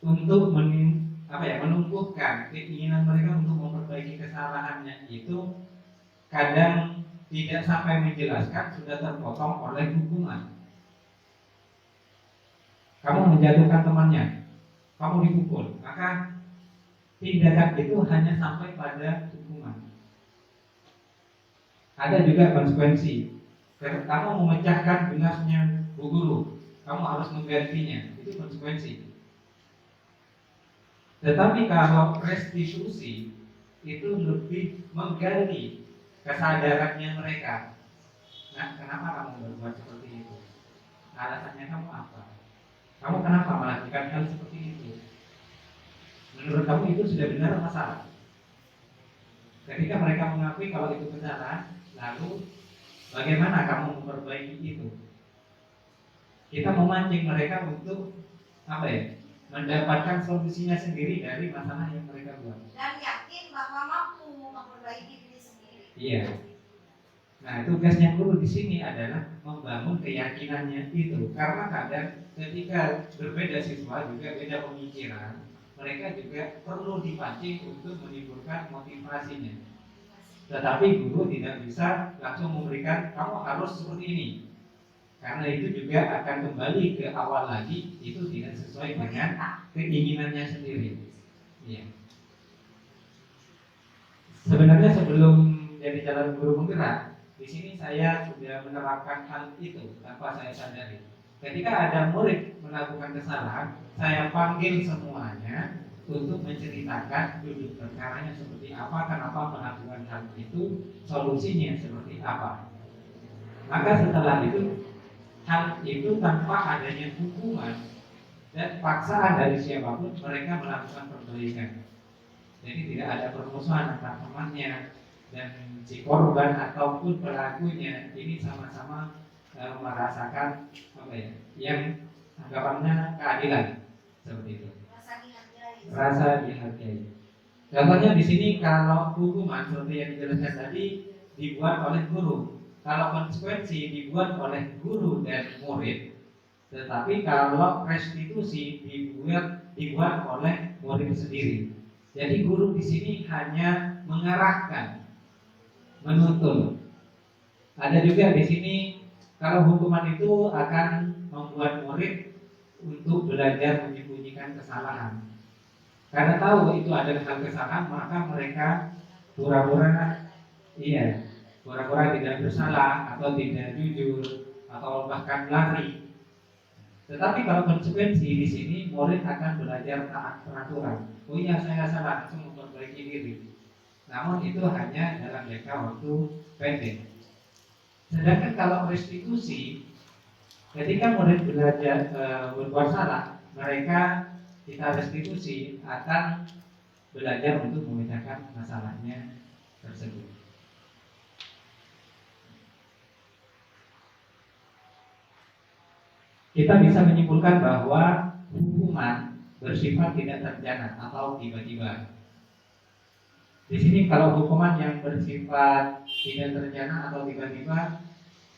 Speaker 3: untuk menumbuhkan keinginan mereka untuk memperbaiki kesalahannya itu kadang tidak sampai menjelaskan sudah terpotong oleh hukuman. Kamu menjatuhkan temannya, kamu dipukul, maka tindakan itu hanya sampai pada hukuman. Ada juga konsekuensi. Kamu memecahkan gelasnya Bu Guru, kamu harus menggantinya, itu konsekuensi. Tetapi kalau restitusi itu lebih menggali kesadarannya mereka. Nah, kenapa kamu berbuat seperti itu? Alasannya kamu apa? Kamu kenapa melakukan hal seperti itu? Menurut kamu itu sudah benar atau salah? Ketika mereka mengakui kalau itu kesalahan, lalu bagaimana kamu memperbaiki itu? Kita memancing mereka untuk mendapatkan solusinya sendiri dari masalah yang mereka buat.
Speaker 4: Dan yakin bahwa mampu memperbaiki diri sendiri.
Speaker 3: Iya. Nah, tugasnya guru di sini adalah membangun keyakinannya itu. Karena kadang ketika berbeda siswa juga beda pemikiran, mereka juga perlu dipancing untuk menimbulkan motivasinya. Tetapi guru tidak bisa langsung memberikan kamu harus seperti ini. Karena itu juga akan kembali ke awal lagi, itu tidak sesuai dengan keinginannya sendiri. Iya. Sebenarnya sebelum jadi calon guru penggerak, di sini saya sudah menerapkan hal itu tanpa saya sadari. Ketika ada murid melakukan kesalahan, saya panggil semuanya untuk menceritakan duduk perkaranya seperti apa, kenapa melakukan hal itu, solusinya seperti apa. Maka setelah itu, hal itu tanpa adanya hukuman dan paksaan dari siapapun, mereka melakukan perbaikan. Jadi tidak ada permusuhan antara temannya dan si korban ataupun pelakunya. Ini sama-sama merasakan apa ya, yang anggapannya keadilan seperti itu. Rasa dihargai. Contohnya di sini kalau hukuman seperti yang dijelaskan tadi dibuat oleh guru, kalau konsekuensi dibuat oleh guru dan murid, tetapi kalau restitusi dibuat oleh murid sendiri. Jadi guru di sini hanya mengarahkan, menuntun. Ada juga di sini kalau hukuman itu akan membuat murid untuk belajar menyembunyikan kesalahan. Karena tahu itu adalah hal kesalahan, maka mereka pura-pura tidak bersalah atau tidak jujur atau bahkan lari. Tetapi kalau konsekuensi di sini, murid akan belajar taat peraturan. Oh iya, saya salah, langsung memperbaiki diri. Namun itu hanya dalam jangka waktu pendek. Sedangkan kalau restitusi, ketika murid belajar berbuat salah, mereka kita restitusi akan belajar untuk memecahkan masalahnya tersebut. Kita bisa menyimpulkan bahwa hukuman bersifat tidak terencana atau tiba-tiba. Di sini kalau hukuman yang bersifat tidak terencana atau tiba-tiba,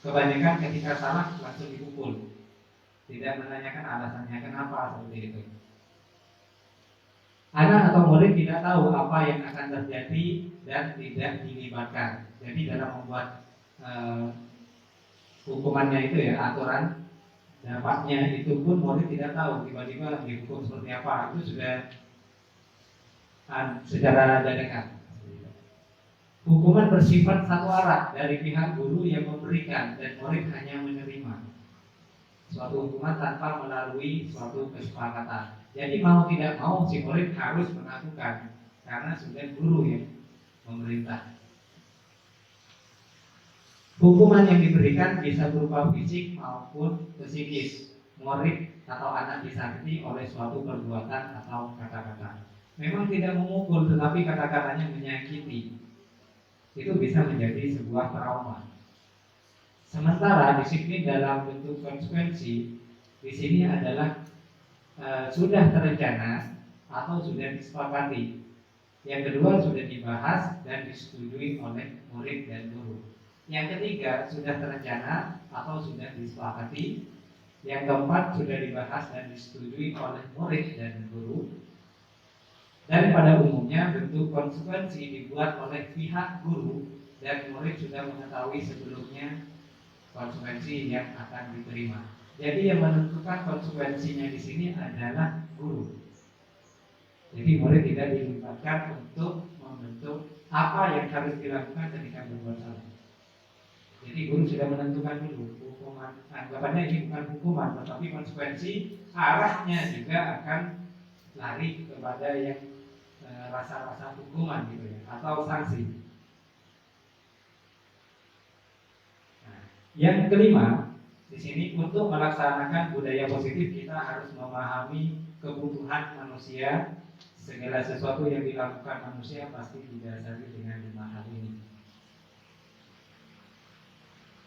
Speaker 3: kebanyakan ketika salah langsung dipukul, tidak menanyakan alasannya kenapa seperti itu. Anak atau murid tidak tahu apa yang akan terjadi dan tidak dilibatkan. Jadi dalam membuat hukumannya itu ya, aturan dampaknya itu pun murid tidak tahu, tiba-tiba dihukum seperti apa, itu sudah secara dadakan. Hukuman bersifat satu arah dari pihak guru yang memberikan dan murid hanya menerima suatu hukuman tanpa melalui suatu kesepakatan. Jadi mau tidak mau si murid harus melakukan karena sudah guru yang memerintah. Hukuman yang diberikan bisa berupa fisik maupun psikis. Murid atau anak disakiti oleh suatu perbuatan atau kata-kata. Memang tidak memukul, tetapi kata-katanya menyakiti. Itu bisa menjadi sebuah trauma. Sementara disiplin dalam bentuk konsekuensi di sini adalah sudah terencana atau sudah disepakati. Yang kedua sudah dibahas dan disetujui oleh murid dan guru. Yang ketiga sudah terencana atau sudah disepakati. Yang keempat sudah dibahas dan disetujui oleh murid dan guru. Dan pada umumnya bentuk konsekuensi dibuat oleh pihak guru dan murid sudah mengetahui sebelumnya konsekuensi yang akan diterima. Jadi yang menentukan konsekuensinya di sini adalah guru. Jadi murid tidak dilibatkan untuk membentuk apa yang harus dilakukan ketika berbuat salah. Jadi guru sudah menentukan dulu hukuman. Anggapannya ini bukan hukuman, tetapi konsekuensi arahnya juga akan lari kepada yang rasa-rasa hukuman gitu ya, atau sanksi. Nah, yang kelima, di sini untuk melaksanakan budaya positif kita harus memahami kebutuhan manusia. Segala sesuatu yang dilakukan manusia pasti didasari dengan 5 hal ini.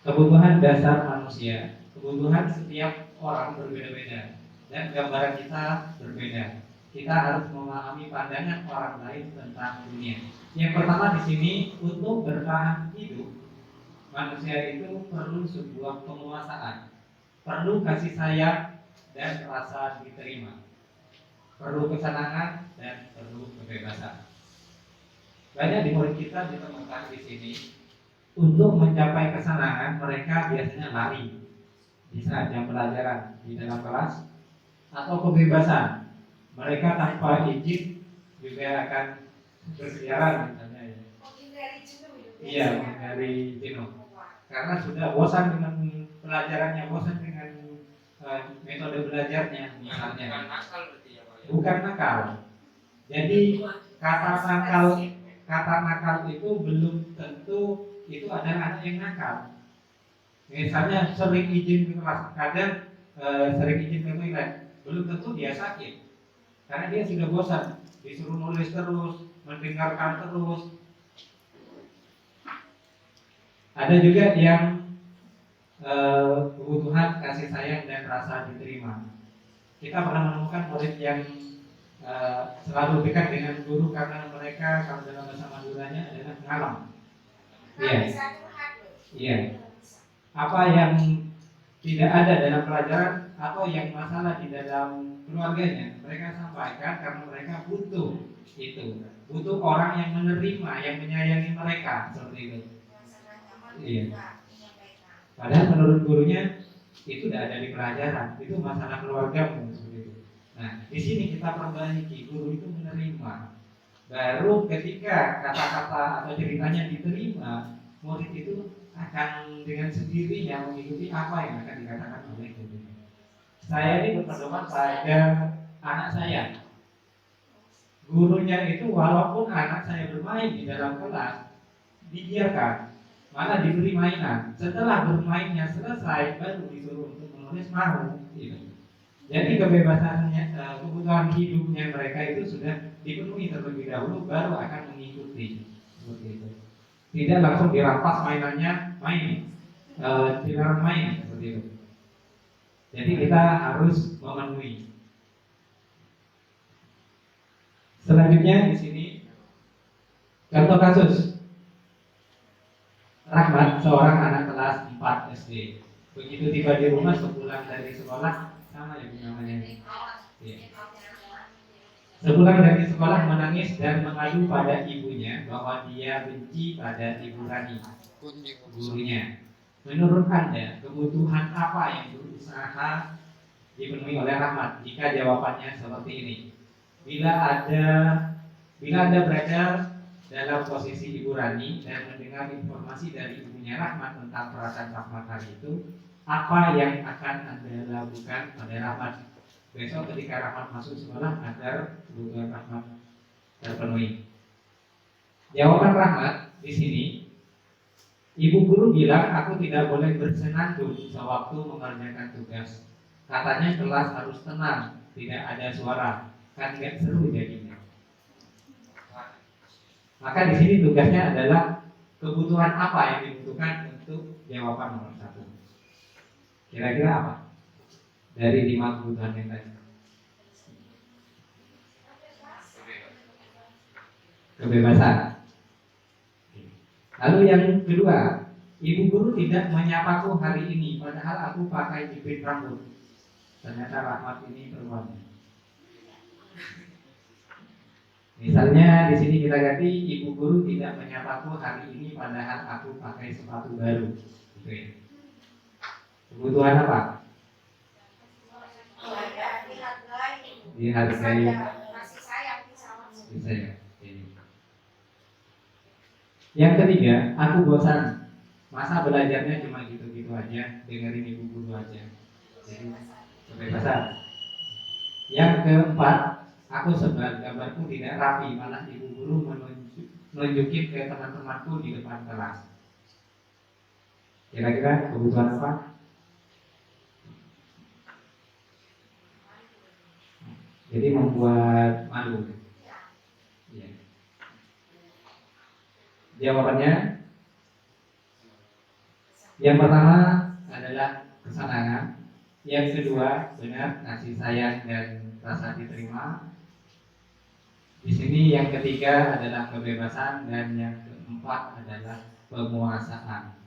Speaker 3: Kebutuhan dasar manusia. Kebutuhan setiap orang berbeda-beda dan gambaran kita berbeda. Kita harus memahami pandangan orang lain tentang dunia. Yang pertama di sini, untuk bertahan hidup, manusia itu perlu sebuah penguasaan, perlu kasih sayang dan rasa diterima, perlu kesenangan dan perlu kebebasan. Banyak di murid kita ditemukan di sini untuk mencapai kesenangan mereka biasanya lari di saat jam pelajaran di dalam kelas, atau kebebasan mereka tanpa izin juga akan berkeliaran misalnya ya. Iya, menghindari jenuh. Karena sudah bosan dengan pelajarannya, bosan dengan metode belajarnya misalnya.
Speaker 1: Bukan nakal berarti ya Pak.
Speaker 3: Bukan nakal, Jadi kata nakal itu belum tentu itu adalah anak yang nakal. Misalnya sering izin ke kelas, kadang sering izin ke toilet, belum tentu dia sakit, karena dia sudah bosan, disuruh nulis terus, mendengarkan terus. Ada juga yang kebutuhan kasih sayang dan rasa diterima. Kita pernah menemukan murid yang selalu dekat dengan guru karena mereka kalau dalam bahasa Maduranya adalah ngalam. Iya. Iya. Apa yang tidak ada dalam pelajaran atau yang masalah di dalam keluarganya, mereka sampaikan karena mereka butuh itu, butuh orang yang menerima, yang menyayangi mereka seperti itu. Iya. Padahal menurut gurunya itu tidak ada di pelajaran, itu masalah keluargamu seperti itu. Nah, di sini kita perbaiki, guru itu menerima. Baru ketika kata-kata atau ceritanya diterima, murid itu akan dengan sendirinya mengikuti apa yang akan dikatakan oleh gurunya. Saya ini berpedoman pada anak saya. Gurunya itu walaupun anak saya bermain di dalam kelas, dibiarkan, malah diberi mainan. Setelah bermainnya selesai, baru disuruh untuk menulis mau. Gitu. Jadi kebebasannya, kebutuhan hidupnya mereka itu sudah dipenuhi terlebih dahulu, baru akan mengikuti. Seperti itu. Tidak langsung dirampas mainannya, main, dilarang main seperti itu. Jadi kita harus memenuhi. Selanjutnya di sini contoh kasus Rahmat, seorang anak kelas 4 SD. Begitu tiba di rumah sepulang dari sekolah, sama ya namanya. Ya. Sepulang dari sekolah menangis dan mengadu pada ibunya bahwa dia benci pada Ibu Rani, gurunya. Menurut Anda, kebutuhan apa yang berusaha dipenuhi oleh Rahmat jika jawabannya seperti ini? Bila Anda berada dalam posisi Ibu Rani dan mendengar informasi dari ibunya Rahmat tentang perasaan Rahmat hari itu, apa yang akan Anda lakukan pada Rahmat besok ketika Rahmat masuk sekolah agar kebutuhan Rahmat terpenuhi? Jawaban Rahmat di sini, ibu guru bilang aku tidak boleh bersenandung sewaktu mengerjakan tugas. Katanya kelas harus tenang, tidak ada suara, kan nggak seru jadinya. Maka di sini tugasnya adalah kebutuhan apa yang dibutuhkan untuk jawaban nomor 1. Kira-kira apa? Dari 5 kebutuhan yang tadi. Kebebasan. Lalu yang kedua, ibu guru tidak menyapaku hari ini, padahal aku pakai jepit rambut. Ternyata Rahmat ini perempuan. Misalnya di sini kita ganti, ibu guru tidak menyapaku hari ini, padahal aku pakai sepatu baru. Gitu ya. Kebutuhan apa? Dihargai,
Speaker 4: kasih sayang
Speaker 3: bisa ya. Yang ketiga, aku bosan. Masa belajarnya cuma gitu-gitu aja, dengerin ibu guru aja. Jadi kebebasan. Yang keempat, aku sebel, gambarku tidak rapi, malah ibu guru menunjukin ke teman-temanku di depan kelas. Kira-kira kebutuhan apa? Jadi membuat malu. Ya. Jawabannya yang pertama adalah kesenangan, yang kedua benar kasih sayang dan rasa diterima. Di sini yang ketiga adalah kebebasan dan yang keempat adalah penguasaan.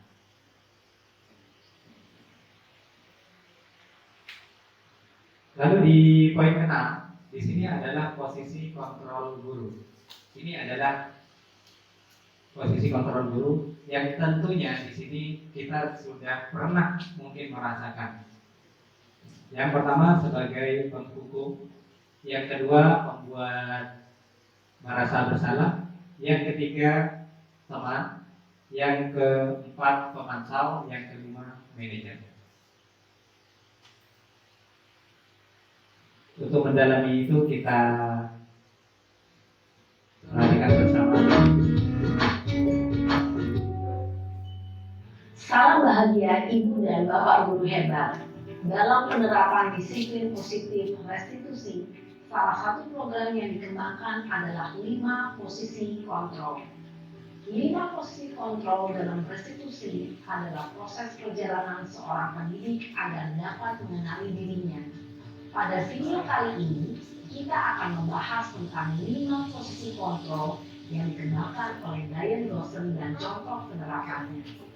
Speaker 3: Lalu di poin ke-6 di sini adalah posisi kontrol guru. Ini adalah posisi kontrol guru yang tentunya di sini kita sudah pernah mungkin merasakan. Yang pertama sebagai penghukum, yang kedua membuat merasa bersalah, yang ketiga teman, yang keempat pemantau, yang kelima manajer. Untuk mendalami itu kita
Speaker 5: Salam bahagia Ibu dan Bapak Guru hebat. Dalam penerapan disiplin positif restitusi, salah satu program yang dikembangkan adalah 5 posisi kontrol. 5 posisi kontrol dalam restitusi adalah proses perjalanan seorang pendidik agar dapat mengenali dirinya. Pada video kali ini, kita akan membahas tentang 5 posisi kontrol yang dikembangkan oleh Brian Dawson dan contoh penerapannya.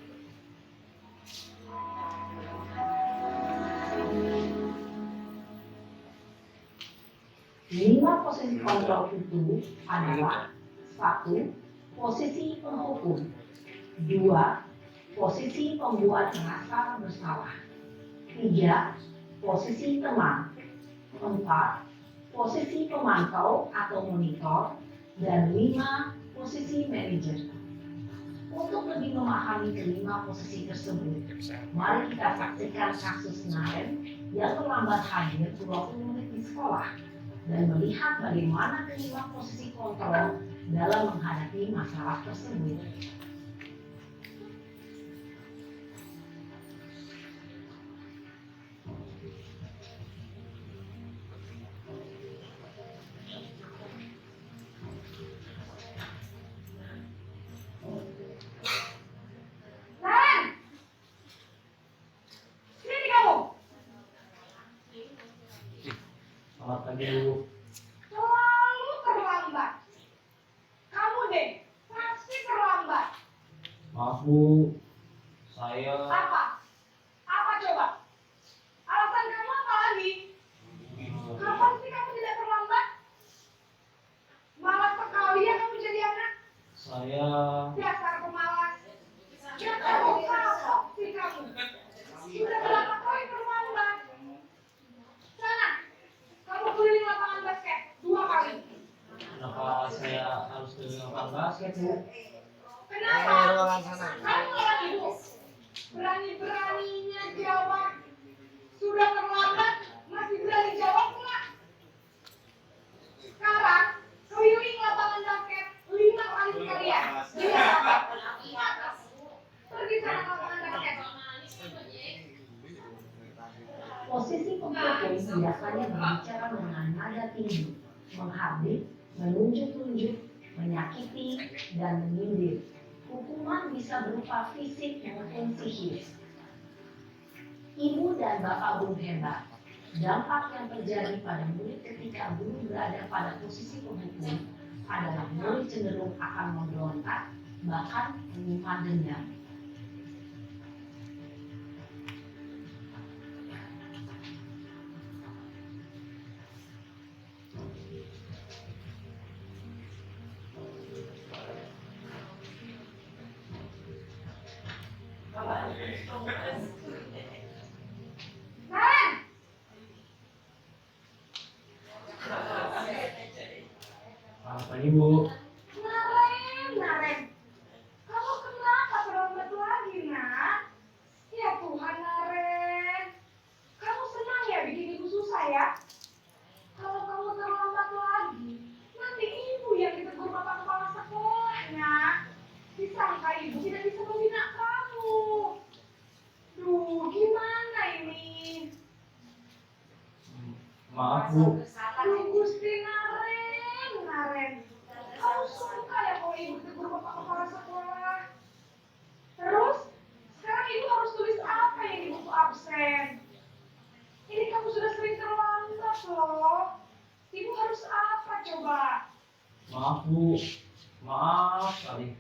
Speaker 5: 5 posisi kontrol itu adalah 1. Posisi penghukum, 2. Posisi pembuat merasa bersalah, 3. Posisi teman, 4. Posisi pemantau atau monitor, dan 5. Posisi manajer. Untuk lebih memahami kelima posisi tersebut, mari kita saksikan kasus Naren yang terlambat hadir 20 menit di sekolah dan melihat bagaimana kelima posisi kontrol dalam menghadapi masalah tersebut.
Speaker 6: Selamat pagi Bu.
Speaker 5: Selalu terlambat. Kamu deh, pasti terlambat.
Speaker 6: Maaf Bu, saya
Speaker 5: Apa? Apa coba? Alasan kamu apa lagi? Kapan sih kamu tidak terlambat? Malas sekali ya kamu jadi anak.
Speaker 6: saya
Speaker 5: Dasar pemalas. Ya kamu kapok sih kamu. Sudah berapa kali terlambat? Sana, kamu keliling lapangan basket 2 kali.
Speaker 6: kenapa saya harus ke lapangan basket Bu?
Speaker 5: Kenapa? Kamu lawan ibu. Berani-beraninya jawab. Sudah terlambat, masih berani jawab pula. Sekarang, keliling lapangan basket 5 kali sekalian. Lihat. Pergi sana ke lapangan basket. Posisi penghukum biasanya berbicara dengan nada tinggi, menghardik, menunjuk-nunjuk, menyakiti, dan menyindir. Hukuman bisa berupa fisik maupun psikis. Ibu dan Bapak Guru hebat, dampak yang terjadi pada murid ketika guru berada pada posisi penghukum adalah murid cenderung akan memberontak, bahkan menyimpan dendam. Naren!
Speaker 6: Selamat pagi Bu.
Speaker 5: Naren, kamu kenapa terlambat lagi, nak? Ya Tuhan, Naren. Kamu senang ya bikin ibu susah ya? Kalau kamu terlambat lagi, nanti ibu yang ditegur bapak kepala sekolahnya. Disangka ibu tidak bisa membina kamu. Duh, gimana ini?
Speaker 6: Maaf Bu,
Speaker 5: Duh, Gusti Naren. Kamu suka ya kalau ibu ditegur bapak kepala sekolah? Terus, sekarang ibu harus tulis apa yang di buku absen? Ini kamu sudah sering terlambat loh. Ibu harus apa coba?
Speaker 6: maaf Bu, maaf sekali.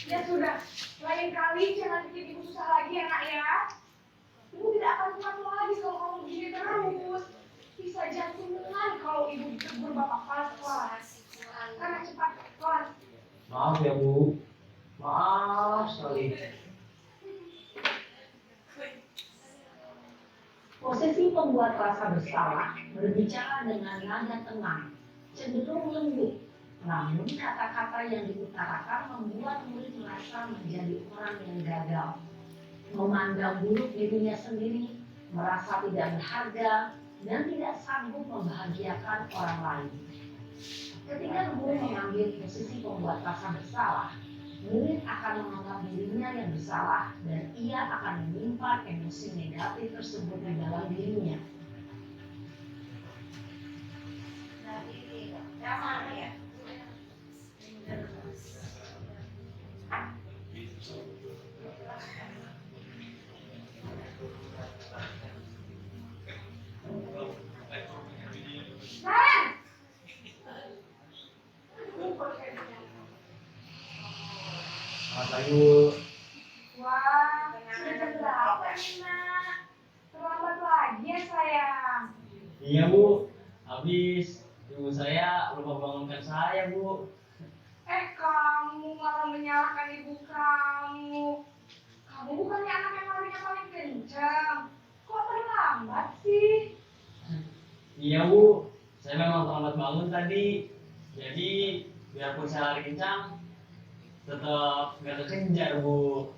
Speaker 5: Ya sudah, lain kali jangan bikin ibu susah lagi ya nak ya. Ibu tidak akan kuat lagi kalau kamu begini terus. Bisa jantungan kalau ibu ditegur bapak kepala sekolah. Karena cepat kelas.
Speaker 6: Maaf ya Bu, maaf sekali.
Speaker 5: Posisi pembuat rasa bersalah berbicara dengan nada tenang, cenderung lembut. Namun kata-kata yang diutarakan membuat murid merasa menjadi orang yang gagal, memandang buruk dirinya sendiri, merasa tidak berharga, dan tidak sanggup membahagiakan orang lain. Ketika guru mengambil posisi pembuat rasa bersalah, murid akan menganggap dirinya yang bersalah dan ia akan menyimpan emosi negatif tersebut di dalam dirinya.
Speaker 4: Dari zaman ya.
Speaker 6: Selamat pagi Bu.
Speaker 7: Wah, sudah jam berapa nih, Nak? Terlambat lagi ya, sayang.
Speaker 6: Iya Bu, habis ibu saya lupa bangunkan saya Bu.
Speaker 7: Kamu malah menyalahkan ibu kamu. Kamu bukannya anak yang larinya paling kencang. Kok terlambat sih?
Speaker 6: Iya Bu, saya memang terlambat bangun tadi. Jadi biarpun saya lari kencang, tetap gak terkejar Bu.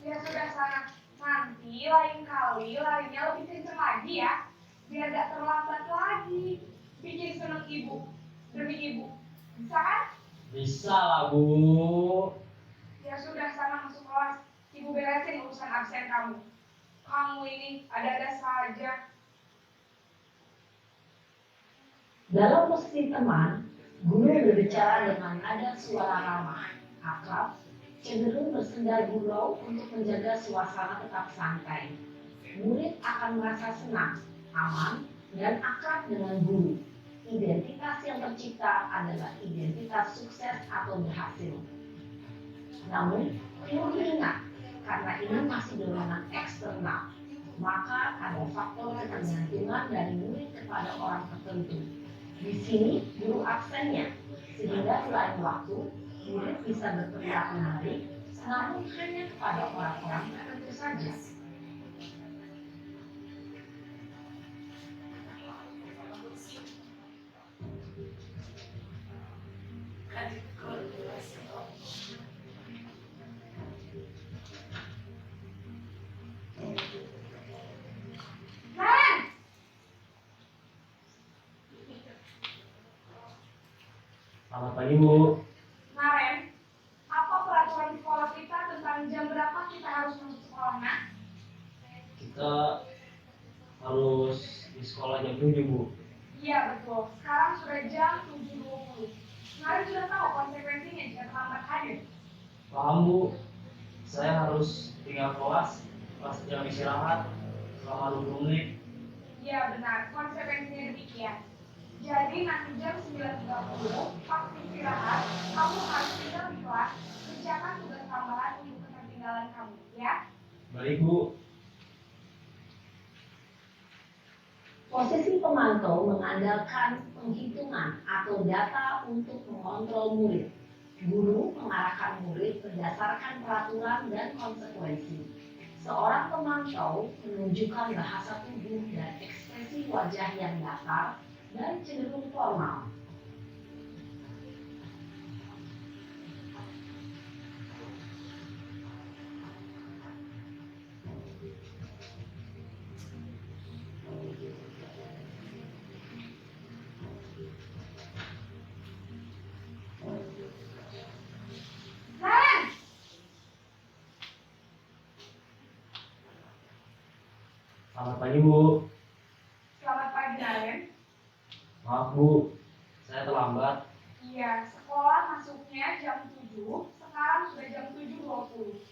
Speaker 7: Ya sudah sana. Nanti lain kali larinya lebih kencang lagi ya. Biar gak terlambat lagi. Bikin seneng ibu. Demi ibu. Bisa kan?
Speaker 6: Bisa lah Bu.
Speaker 7: Ya sudah sana masuk kelas. Ibu beresin urusan absen kamu. Kamu ini ada-ada saja.
Speaker 5: Dalam posisi teman, guru berbicara dengan nada suara ramah, akrab, cenderung bersenda gurau untuk menjaga suasana tetap santai. Murid akan merasa senang, aman, dan akrab dengan guru. Identitas yang tercipta adalah identitas sukses atau berhasil. Namun, perlu diingat, karena ini masih dorongan eksternal, maka ada faktor ketergantungan dari murid kepada orang tertentu. Di sini guru absennya, sehingga di lain waktu murid bisa berperilaku baik, namun hanya kepada orang-orang tertentu saja.
Speaker 7: Ren!
Speaker 6: Selamat pagi Bu.
Speaker 7: Naren, apa peraturan sekolah kita tentang jam berapa kita harus masuk sekolah, Nak?
Speaker 6: Kita harus di sekolah jam 7 Bu.
Speaker 7: Iya betul, sekarang sudah jam 7.20. Naren sudah tahu konsekuensinya jika terlambat hadir.
Speaker 6: Paham Bu, saya harus tinggal kelas pas jam istirahat selama 20 menit.
Speaker 7: Iya benar, konsekuensinya demikian. Jadi nanti jam 9.30 waktu istirahat, kamu harus tinggal di kelas, kerjakan tugas tambahan untuk ketertinggalan kamu, ya?
Speaker 6: Baik Bu.
Speaker 5: Posisi pemantau mengandalkan penghitungan atau data untuk mengontrol murid. Guru mengarahkan murid berdasarkan peraturan dan konsekuensi. Seorang pemantau menunjukkan bahasa tubuh dan ekspresi wajah yang datar dan cenderung formal.
Speaker 7: Naren!
Speaker 6: Selamat pagi Bu.
Speaker 7: Selamat pagi, Naren.
Speaker 6: Maaf Bu, saya terlambat.
Speaker 7: Iya, sekolah masuknya jam 7, sekarang sudah jam 7.20.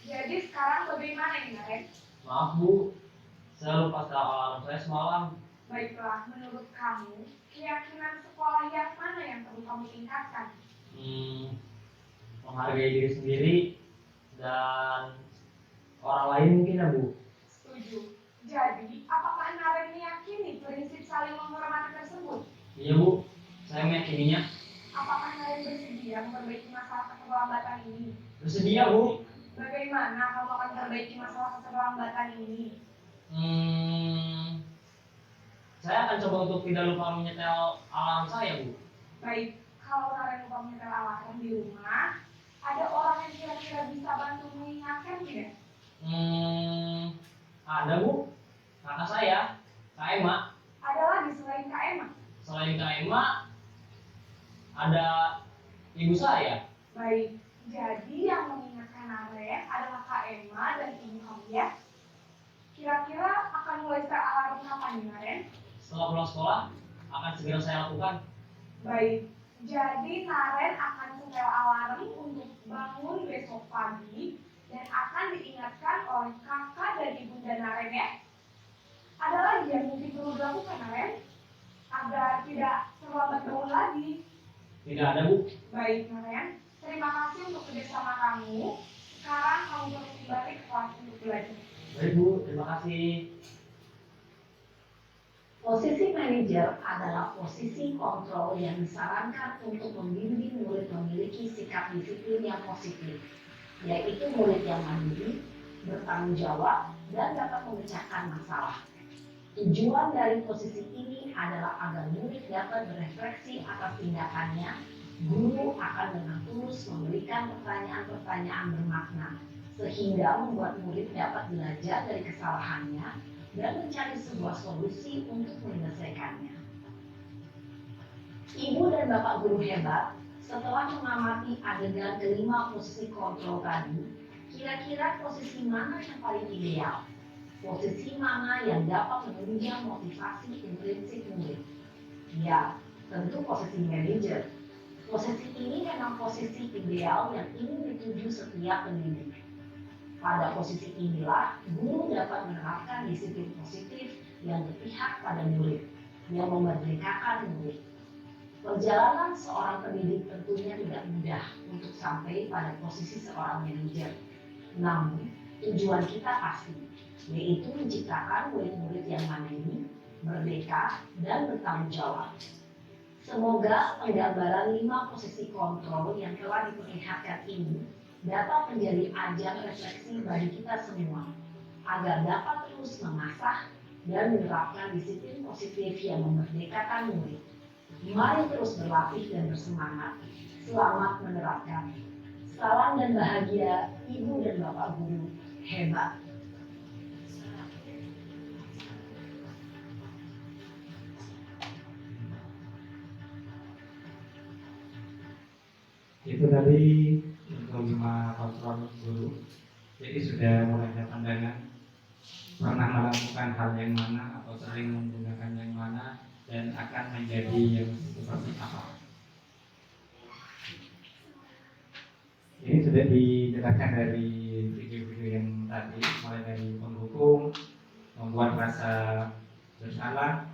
Speaker 7: Jadi sekarang bagaimana ini, Naren?
Speaker 6: Maaf Bu, saya lupa setel alarm saya semalam.
Speaker 7: Baiklah, menurut kamu, keyakinan sekolah yang mana yang perlu kamu tingkatkan?
Speaker 6: Menghargai diri sendiri dan orang lain mungkin ya Bu.
Speaker 7: Setuju. Jadi, apakah Naren meyakini prinsip saling menghormati tersebut?
Speaker 6: Iya Bu, saya meyakininya.
Speaker 7: Apakah Naren bersedia memperbaiki masalah keterlambatan ini?
Speaker 6: Bersedia Bu.
Speaker 7: Bagaimana kamu akan memperbaiki masalah keterlambatan ini?
Speaker 6: Saya akan coba untuk tidak lupa menyetel alarm saya Bu.
Speaker 7: Baik, kalau Naren lupa menyetel alarm di rumah, ada orang yang kira-kira bisa bantu mengingatkan tidak?
Speaker 6: Ada Bu, kakak saya, Kak Emma.
Speaker 7: Ada lagi selain Kak Emma?
Speaker 6: Selain Kak Emma, ada ibu saya.
Speaker 7: Baik, Jadi yang mengingatkan Naren adalah Kak Emma dan ibu kamu ya. Kira-kira akan mulai start alarm kapan nih Naren?
Speaker 6: Setelah pulang sekolah, akan segera saya lakukan.
Speaker 7: Baik, jadi Naren akan setel alarm untuk bangun besok pagi dan akan diingatkan oleh kakak dan ibunda Naren ya. Ada lagi yang mungkin perlu dilakukan Naren? Agar tidak terlambat bangun lagi.
Speaker 6: Tidak ada, Bu.
Speaker 7: Baik Naren, terima kasih untuk kerjasama kamu. Sekarang kamu perlu kembali ke kelas untuk belajar.
Speaker 6: Baik, Bu. Terima kasih.
Speaker 5: Posisi manajer adalah posisi kontrol yang disarankan untuk membimbing murid memiliki sikap disiplin yang positif, yaitu murid yang mandiri, bertanggung jawab, dan dapat memecahkan masalah. Tujuan dari posisi ini adalah agar murid dapat berefleksi atas tindakannya. Guru akan dengan tulus memberikan pertanyaan-pertanyaan bermakna, sehingga membuat murid dapat belajar dari kesalahannya dan mencari sebuah solusi untuk menyelesaikannya. Ibu dan Bapak guru hebat, setelah mengamati adegan kelima posisi kontrol tadi, kira-kira posisi mana yang paling ideal? Posisi mana yang dapat menunjang motivasi intrinsik murid? Ya, tentu posisi manajer. Posisi ini memang posisi ideal yang ingin dituju setiap pendidik. Pada posisi inilah, guru dapat menerapkan disiplin positif yang berpihak pada murid, yang memerdekakan murid. Perjalanan seorang pendidik tentunya tidak mudah untuk sampai pada posisi seorang manajer. Namun, tujuan kita pasti, yaitu menciptakan murid-murid yang mandiri, merdeka, dan bertanggung jawab. Semoga penggambaran 5 posisi kontrol yang telah diperlihatkan ini dapat menjadi ajang refleksi bagi kita semua, agar dapat terus mengasah dan menerapkan disiplin positif yang memerdekakan murid. Mari terus berlatih dan bersemangat. Selamat menerapkan. Salam dan bahagia Ibu dan Bapak Guru hebat.
Speaker 3: Itu tadi untuk 5 kontrol guru. Jadi sudah mulai ada pandangan pernah melakukan hal yang mana atau sering menggunakan yang mana dan akan menjadi yang seperti apa. Ini sudah dijelaskan dari video-video yang tadi, mulai dari penghukum, membuat rasa bersalah,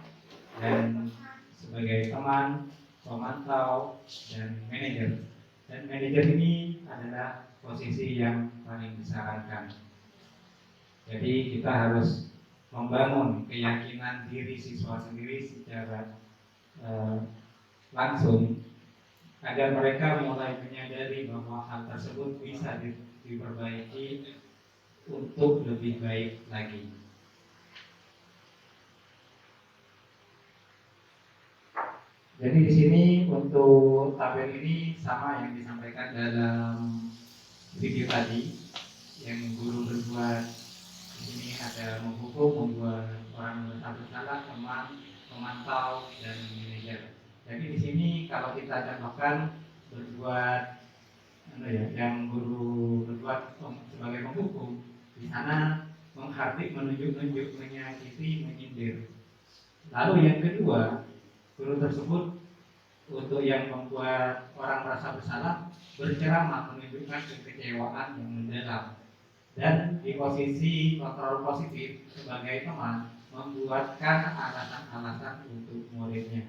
Speaker 3: dan sebagai teman, pemantau, dan manajer. Dan manajer ini adalah posisi yang paling disarankan. Jadi kita harus membangun keyakinan diri siswa sendiri secara langsung agar mereka mulai menyadari bahwa hal tersebut bisa diperbaiki untuk lebih baik lagi. Jadi di sini untuk tabel ini sama yang disampaikan dalam video tadi, yang guru berbuat. Di sini ada menghukum, membuat orang merasa bersalah, teman, memantau, dan manajer. Jadi di sini kalau kita contohkan berbuat yang guru berbuat sebagai penghukum, di sana menghardik, menunjuk-nunjuk, menyakiti, menyindir. Lalu yang kedua, guru tersebut untuk yang membuat orang merasa bersalah berceramah, menunjukkan kekecewaan yang mendalam, dan di posisi kontrol positif sebagai teman membuatkan alasan-alasan untuk muridnya.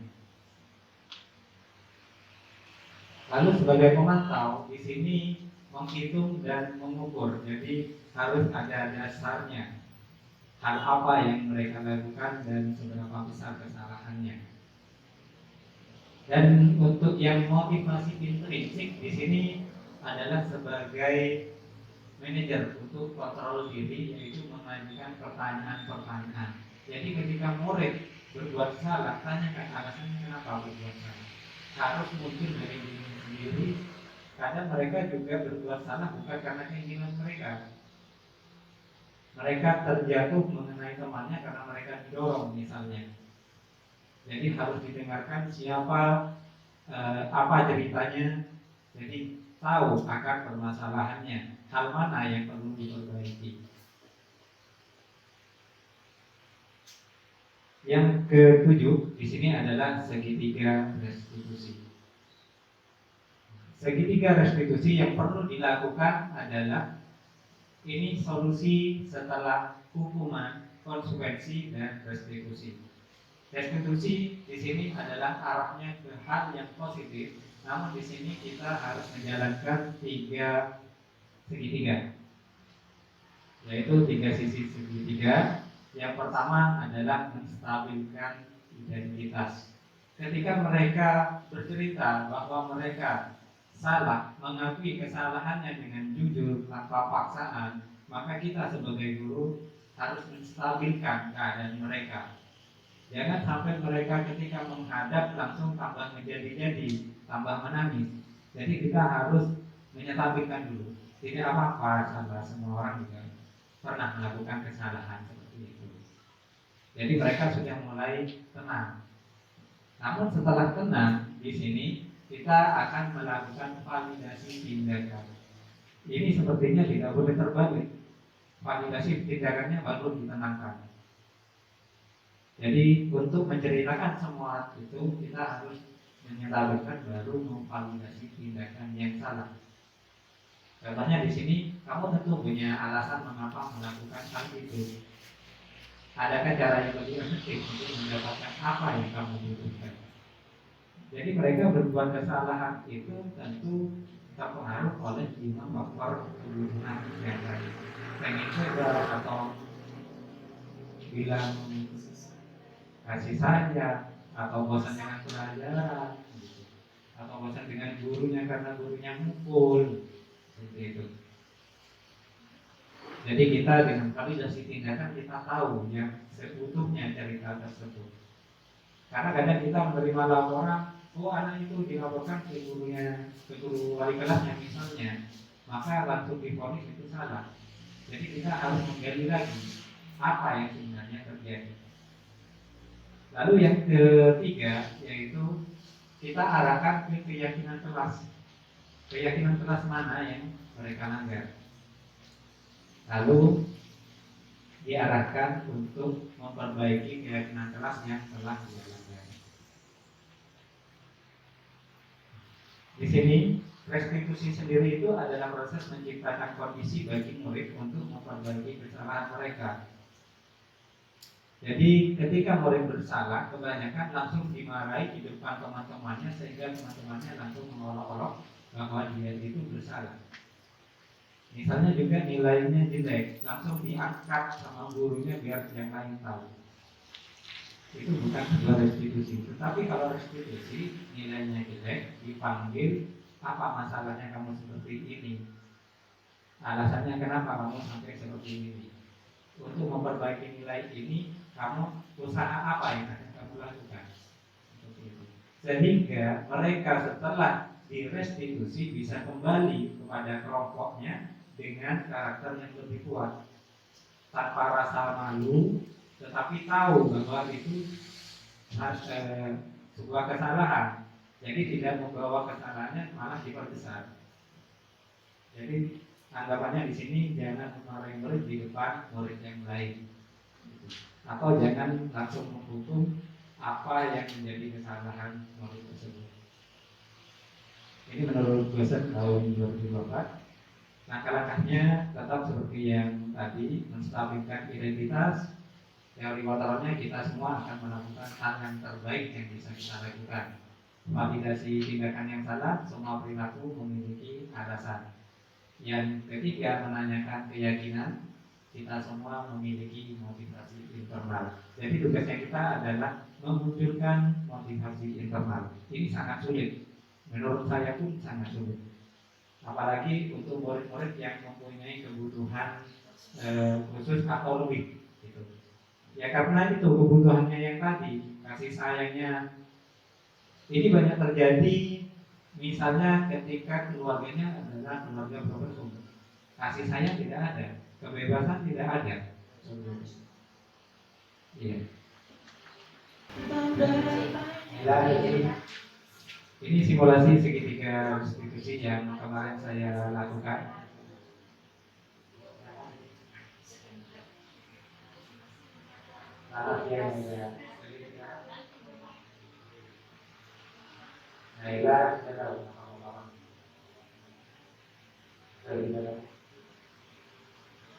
Speaker 3: Lalu sebagai pemantau di sini menghitung dan mengukur, jadi harus ada dasarnya hal apa yang mereka lakukan dan seberapa besar kesalahannya. Dan untuk yang motivasi intrinsik di sini adalah sebagai manajer untuk kontrol diri, yaitu mengajukan pertanyaan-pertanyaan. Jadi ketika murid berbuat salah, tanyakan alasannya kenapa berbuat salah. Harus muncul dari diri sendiri. Kadang mereka juga berbuat salah bukan karena keinginan mereka. Mereka terjatuh mengenai temannya karena mereka didorong misalnya. Jadi harus didengarkan siapa, apa ceritanya, Jadi tahu akar permasalahannya, hal mana yang perlu diperbaiki. Yang ketujuh di sini adalah segitiga restitusi. Segitiga restitusi yang perlu dilakukan adalah ini solusi setelah hukuman, konsekuensi, dan restitusi. Restitusi di sini adalah arahnya ke hal yang positif, namun di sini kita harus menjalankan 3 segitiga, yaitu 3 sisi segitiga. Yang pertama adalah menstabilkan identitas. Ketika mereka bercerita bahwa mereka salah, mengakui kesalahannya dengan jujur tanpa paksaan, maka kita sebagai guru harus menstabilkan keadaan mereka. Jangan sampai mereka ketika menghadap langsung tambah menjadi-jadi, tambah menangis. Jadi kita harus menstabilkan dulu. Tidak apa-apa, salah, semua orang juga pernah melakukan kesalahan seperti itu. Jadi mereka sudah mulai tenang. Namun setelah tenang, di sini kita akan melakukan validasi tindakan. Ini sepertinya tidak boleh terbalik. Validasi tindakannya baru ditenangkan. Jadi untuk menceritakan semua itu kita harus menyatakan baru memvalidasi tindakan yang salah. Contohnya di sini kamu tentu punya alasan mengapa melakukan hal itu. Adakah cara yang lebih efektif untuk mendapatkan apa yang kamu butuhkan? Jadi mereka berbuat kesalahan itu tentu terpengaruh oleh 5 faktor kebutuhan yang tadi. Pengen coba atau bilang kasih sayang, atau bosan dengan pelajaran, atau bosan dengan gurunya karena gurunya mukul, seperti itu. Jadi kita dengan validasi tindakan kita tahu yang seutuhnya cerita tersebut. Karena kadang kita menerima laporan, oh anak itu dilaporkan ke gurunya, ke guru wali kelasnya misalnya, maka langsung divonis itu salah. Jadi kita harus menggali lagi apa yang sebenarnya terjadi. Lalu yang ketiga yaitu kita arahkan ke keyakinan kelas. Keyakinan kelas mana yang mereka langgar. Lalu diarahkan untuk memperbaiki keyakinan kelas yang telah dilanggar. Di sini restitusi sendiri itu adalah proses menciptakan kondisi bagi murid untuk memperbaiki kesalahan mereka. Jadi ketika murid bersalah, kebanyakan langsung dimarahi di depan teman-temannya sehingga teman-temannya langsung mengolok-olok bahwa dia itu bersalah. Misalnya juga nilainya jelek, langsung diangkat sama gurunya biar yang lain tahu. Itu bukan sebuah restitusi. Tetapi kalau restitusi nilainya jelek, dipanggil, apa masalahnya kamu seperti ini? Alasannya kenapa kamu sampai seperti ini? Untuk memperbaiki nilai ini, kamu usaha apa yang akan kamu lakukan? Sehingga mereka setelah direstitusi bisa kembali kepada kelompoknya dengan karakter yang lebih kuat, tanpa rasa malu, tetapi tahu bahwa itu sebuah kesalahan. Jadi tidak membawa kesalahannya malah diperbesar. Jadi anggapannya di sini jangan memarahi murid di depan murid yang lain, atau jangan langsung menghukum apa yang menjadi kesalahan murid tersebut. Ini menurut dosen tahun 2004. Langkah-langkahnya tetap seperti yang tadi, menstabilkan identitas. Teori motornya kita semua akan melakukan hal yang terbaik yang bisa kita lakukan. Validasi tindakan yang salah, semua perilaku memiliki alasan. Yang ketiga, menanyakan keyakinan. Kita semua memiliki motivasi internal. Jadi tugasnya kita adalah memunculkan motivasi internal. Ini sangat sulit. Menurut saya pun sangat sulit. Apalagi untuk murid-murid yang mempunyai kebutuhan khusus atau lebih gitu. Ya karena itu kebutuhannya yang tadi, kasih sayangnya ini banyak terjadi. Misalnya ketika keluarganya adalah keluarga profesor, kasih sayang tidak ada, kebebasan tidak ada. Iya. Ini simulasi segitiga restitusi yang kemarin saya lakukan.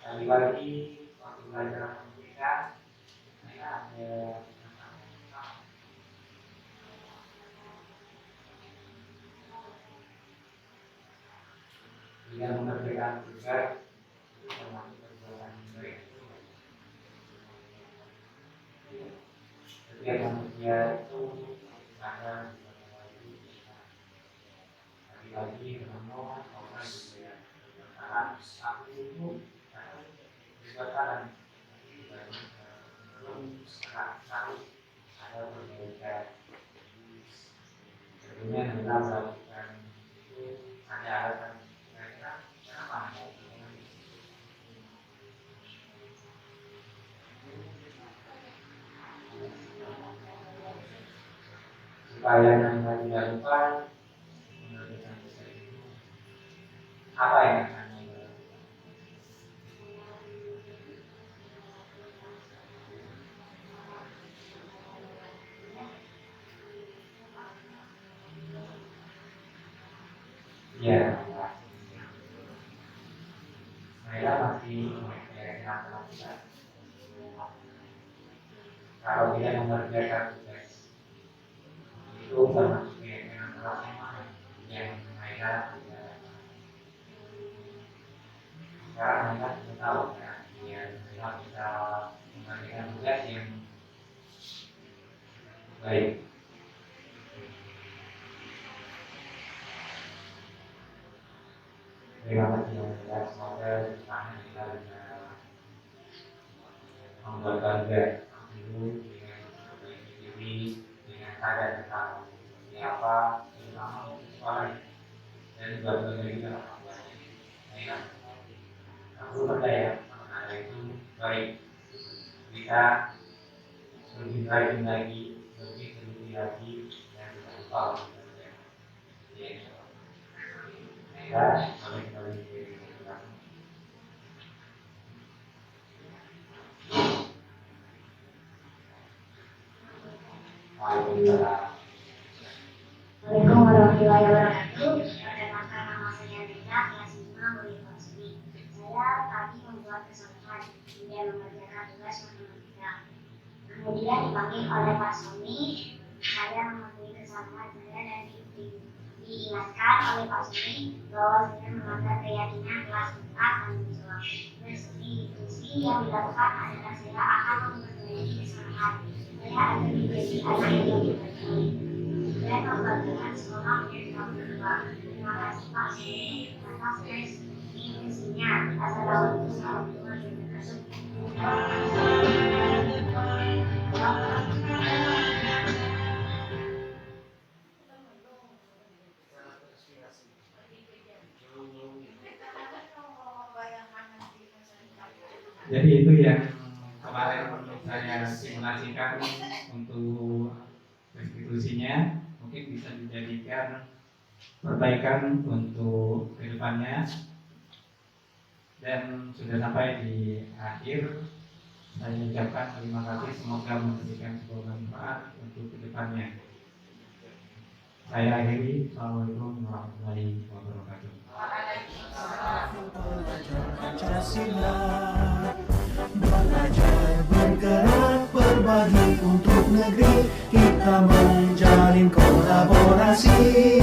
Speaker 3: Sekali lagi waktu belajar mereka ada tidak mengerjakan tugas termasuk perbuatan mereka. Setiap manusia itu ada lagi menemukan orang berbeda. Aku itu berbatasan belum tahu ada perbedaan. Tentunya dalam melakukan itu ada alasan kenapa supaya Anda tidak lupa mengerjakan tugas itu. Apa yang akan Anda lakukan? Ya, saya masih mengerjakan tugas. Kalau tidak mengerjakan tugas itu termasuk keyakinan keras yang saya tidak. Sekarang Anda sudah tahu ya, saya bisa mengerjakan tugas yang baik. Terima kasih ya, semoga kita bisa membuat Anda dulu dengan memperbaiki diri dengan sadar tentang siapa, terutama orang dan juga bagaimana kita melakukannya. Aku percaya Anda itu baik. Kita lebih baik lagi, lebih teliti lagi, dan tidak lupa untuk belajar. Ya, kembali ke belakang. Waalaikumsalam.
Speaker 8: Assalamualaikum warahmatullahi wabarakatuh. Perkenalkan nama saya Rina, kelas 5 Murid Fasmi. Saya tadi membuat kesalahan tidak mengerjakan tugas matematika. Kemudian dipanggil oleh Pak Sony. Saya mengakui kesalahan saya dan diingatkan oleh Pak Sony bahwa saya melanggar keyakinan kelas 4 tanggung jawab. Restitusi yang dilakukan adalah saya akan memperbaiki kesalahan. Saya akan menjadi anak yang lebih baik dan membagikan sekolah menjadi tahun kedua. Terima kasih Pak Sony atas restitusinya. Assalamualaikum warahmatullahi wabarakatuh.
Speaker 3: Jadi itu yang kemarin saya simulasikan untuk restitusinya, mungkin bisa dijadikan perbaikan untuk kedepannya. Dan sudah sampai di akhir, saya ucapkan terima kasih, semoga memberikan sebuah manfaat untuk kedepannya. Saya akhiri. Assalamualaikum warahmatullahi wabarakatuh.
Speaker 2: Belajar Pancasila, belajar bergerak berbagi untuk negeri, kita menjalin kolaborasi.